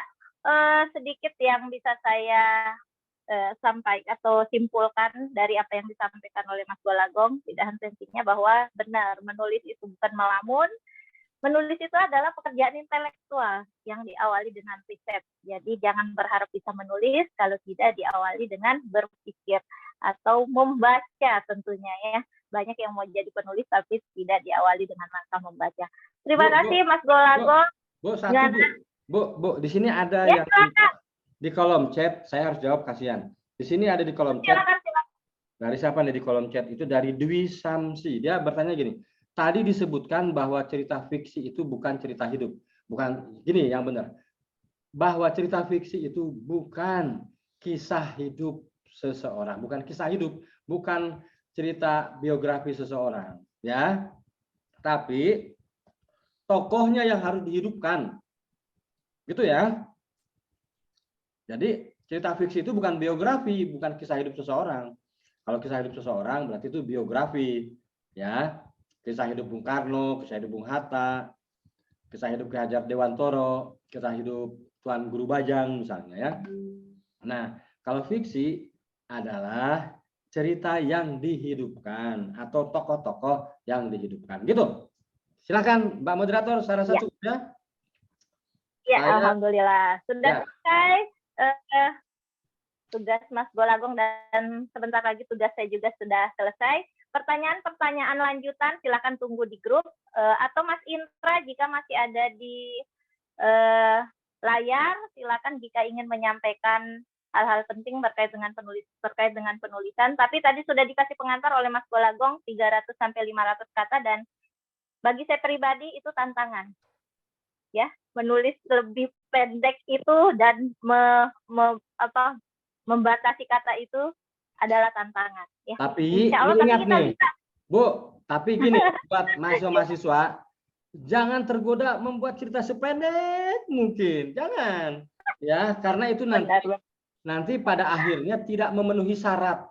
sedikit yang bisa saya sampaikan atau simpulkan dari apa yang disampaikan oleh Mas Golagong, tidak henti-hentinya bahwa benar menulis itu bukan melamun. Menulis itu adalah pekerjaan intelektual yang diawali dengan riset. Jadi jangan berharap bisa menulis kalau tidak diawali dengan berpikir atau membaca tentunya ya. Banyak yang mau jadi penulis tapi tidak diawali dengan langkah membaca. Terima kasih Mas Golagong. Bu, di sini ada Ya, yang di kolom chat, saya harus jawab kasihan. Di sini ada di kolom chat. Silakan. Dari siapa nih di kolom chat? Itu dari Dwi Samsi. Dia bertanya gini, tadi disebutkan bahwa cerita fiksi itu bukan cerita hidup. Bukan, gini yang benar. Bahwa cerita fiksi itu bukan kisah hidup seseorang. Bukan kisah hidup, bukan cerita biografi seseorang. Ya, tapi tokohnya yang harus dihidupkan. Gitu ya. Jadi cerita fiksi itu bukan biografi, bukan kisah hidup seseorang. Kalau kisah hidup seseorang berarti itu biografi, ya. Kisah hidup Bung Karno, kisah hidup Bung Hatta, kisah hidup Ki Hajar Dewantoro, kisah hidup Tuan Guru Bajang misalnya ya. Nah, kalau fiksi adalah cerita yang dihidupkan atau tokoh-tokoh yang dihidupkan. Gitu. Silakan Mbak Moderator, salah satu ya. Ya, alhamdulillah sudah selesai tugas Mas Golagong dan sebentar lagi tugas saya juga sudah selesai. Pertanyaan-pertanyaan lanjutan silakan tunggu di grup atau Mas Indra jika masih ada di layar silakan jika ingin menyampaikan hal-hal penting terkait dengan penulisan. Tapi tadi sudah dikasih pengantar oleh Mas Golagong 300 sampai 500 kata dan bagi saya pribadi itu tantangan. Ya, menulis lebih pendek itu dan membatasi kata itu adalah tantangan. Ya. Tapi Allah, ingat kita nih, bisa. Bu, tapi gini buat mahasiswa, jangan tergoda membuat cerita sependek mungkin, jangan, ya, karena itu nanti pada akhirnya tidak memenuhi syarat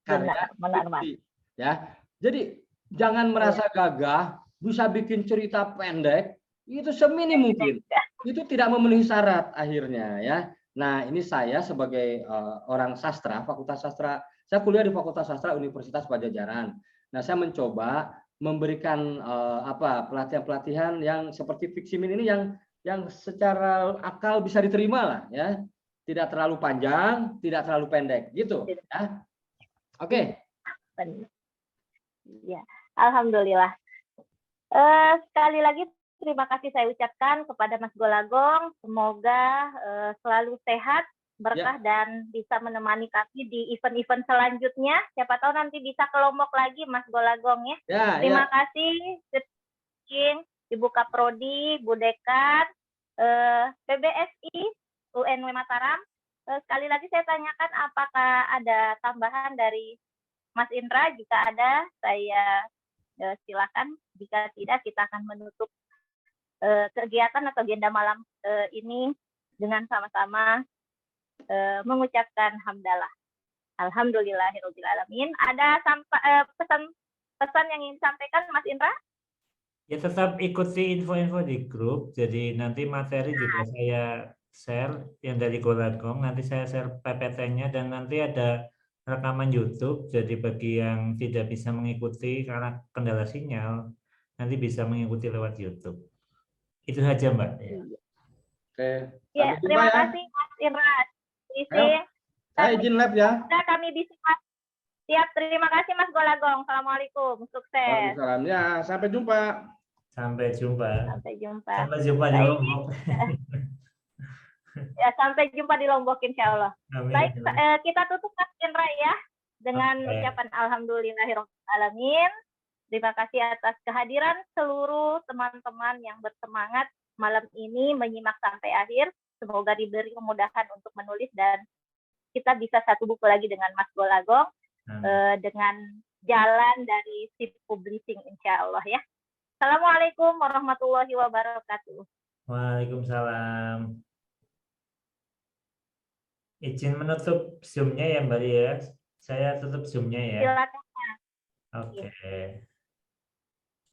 karya fiksi, ya. Jadi jangan merasa gagah bisa bikin cerita pendek. Itu seminim mungkin. Itu tidak memenuhi syarat akhirnya ya. Nah, ini saya sebagai orang sastra, Fakultas Sastra, saya kuliah di Fakultas Sastra Universitas Padjadjaran. Nah, saya mencoba memberikan pelatihan-pelatihan yang seperti fiksi ini yang secara akal bisa diterima lah ya. Tidak terlalu panjang, tidak terlalu pendek gitu ya. Oke. Ya, alhamdulillah. Sekali lagi terima kasih saya ucapkan kepada Mas Golagong. Semoga selalu sehat, berkah dan bisa menemani kami di event-event selanjutnya. Siapa tahu nanti bisa ke Lombok lagi, Mas Golagong ya. Terima kasih, Ibu Kaprodi, Bu Dekan, PBSI, UNW Mataram. Sekali lagi saya tanyakan apakah ada tambahan dari Mas Indra? Jika ada, saya silakan. Jika tidak, kita akan menutup kegiatan atau agenda malam ini dengan sama-sama mengucapkan hamdalah. Alhamdulillahirobbilalamin. Ada pesan yang ingin disampaikan Mas Indra? Ya tetap ikuti info-info di grup. Jadi nanti materi juga saya share yang dari Golagong. Nanti saya share PPT-nya dan nanti ada rekaman YouTube. Jadi bagi yang tidak bisa mengikuti karena kendala sinyal, nanti bisa mengikuti lewat YouTube. Itu saja Mbak. Ya. Oke. Ya, terima kasih Mas Indra. Saya izin lab ya. Kami bisa. Siap, terima kasih Mas Golagong. Assalamualaikum, sukses. Waalaikumsalam. Ya, sampai jumpa. Sampai jumpa. Sampai jumpa. Sampai jumpa di Baik. Lombok. Ya, sampai jumpa di Lombok insya Allah. Amin. Baik, kita tutup Mas Indra ya dengan Oke. ucapan alhamdulillahirobbilalamin. Terima kasih atas kehadiran seluruh teman-teman yang bersemangat malam ini menyimak sampai akhir. Semoga diberi kemudahan untuk menulis dan kita bisa satu buku lagi dengan Mas Golagong dengan jalan dari Sip Publishing insya Allah ya. Assalamualaikum warahmatullahi wabarakatuh. Waalaikumsalam. Izin menutup Zoom-nya ya Mbak Ria. Saya tutup Zoom-nya ya. Silakan. Oke.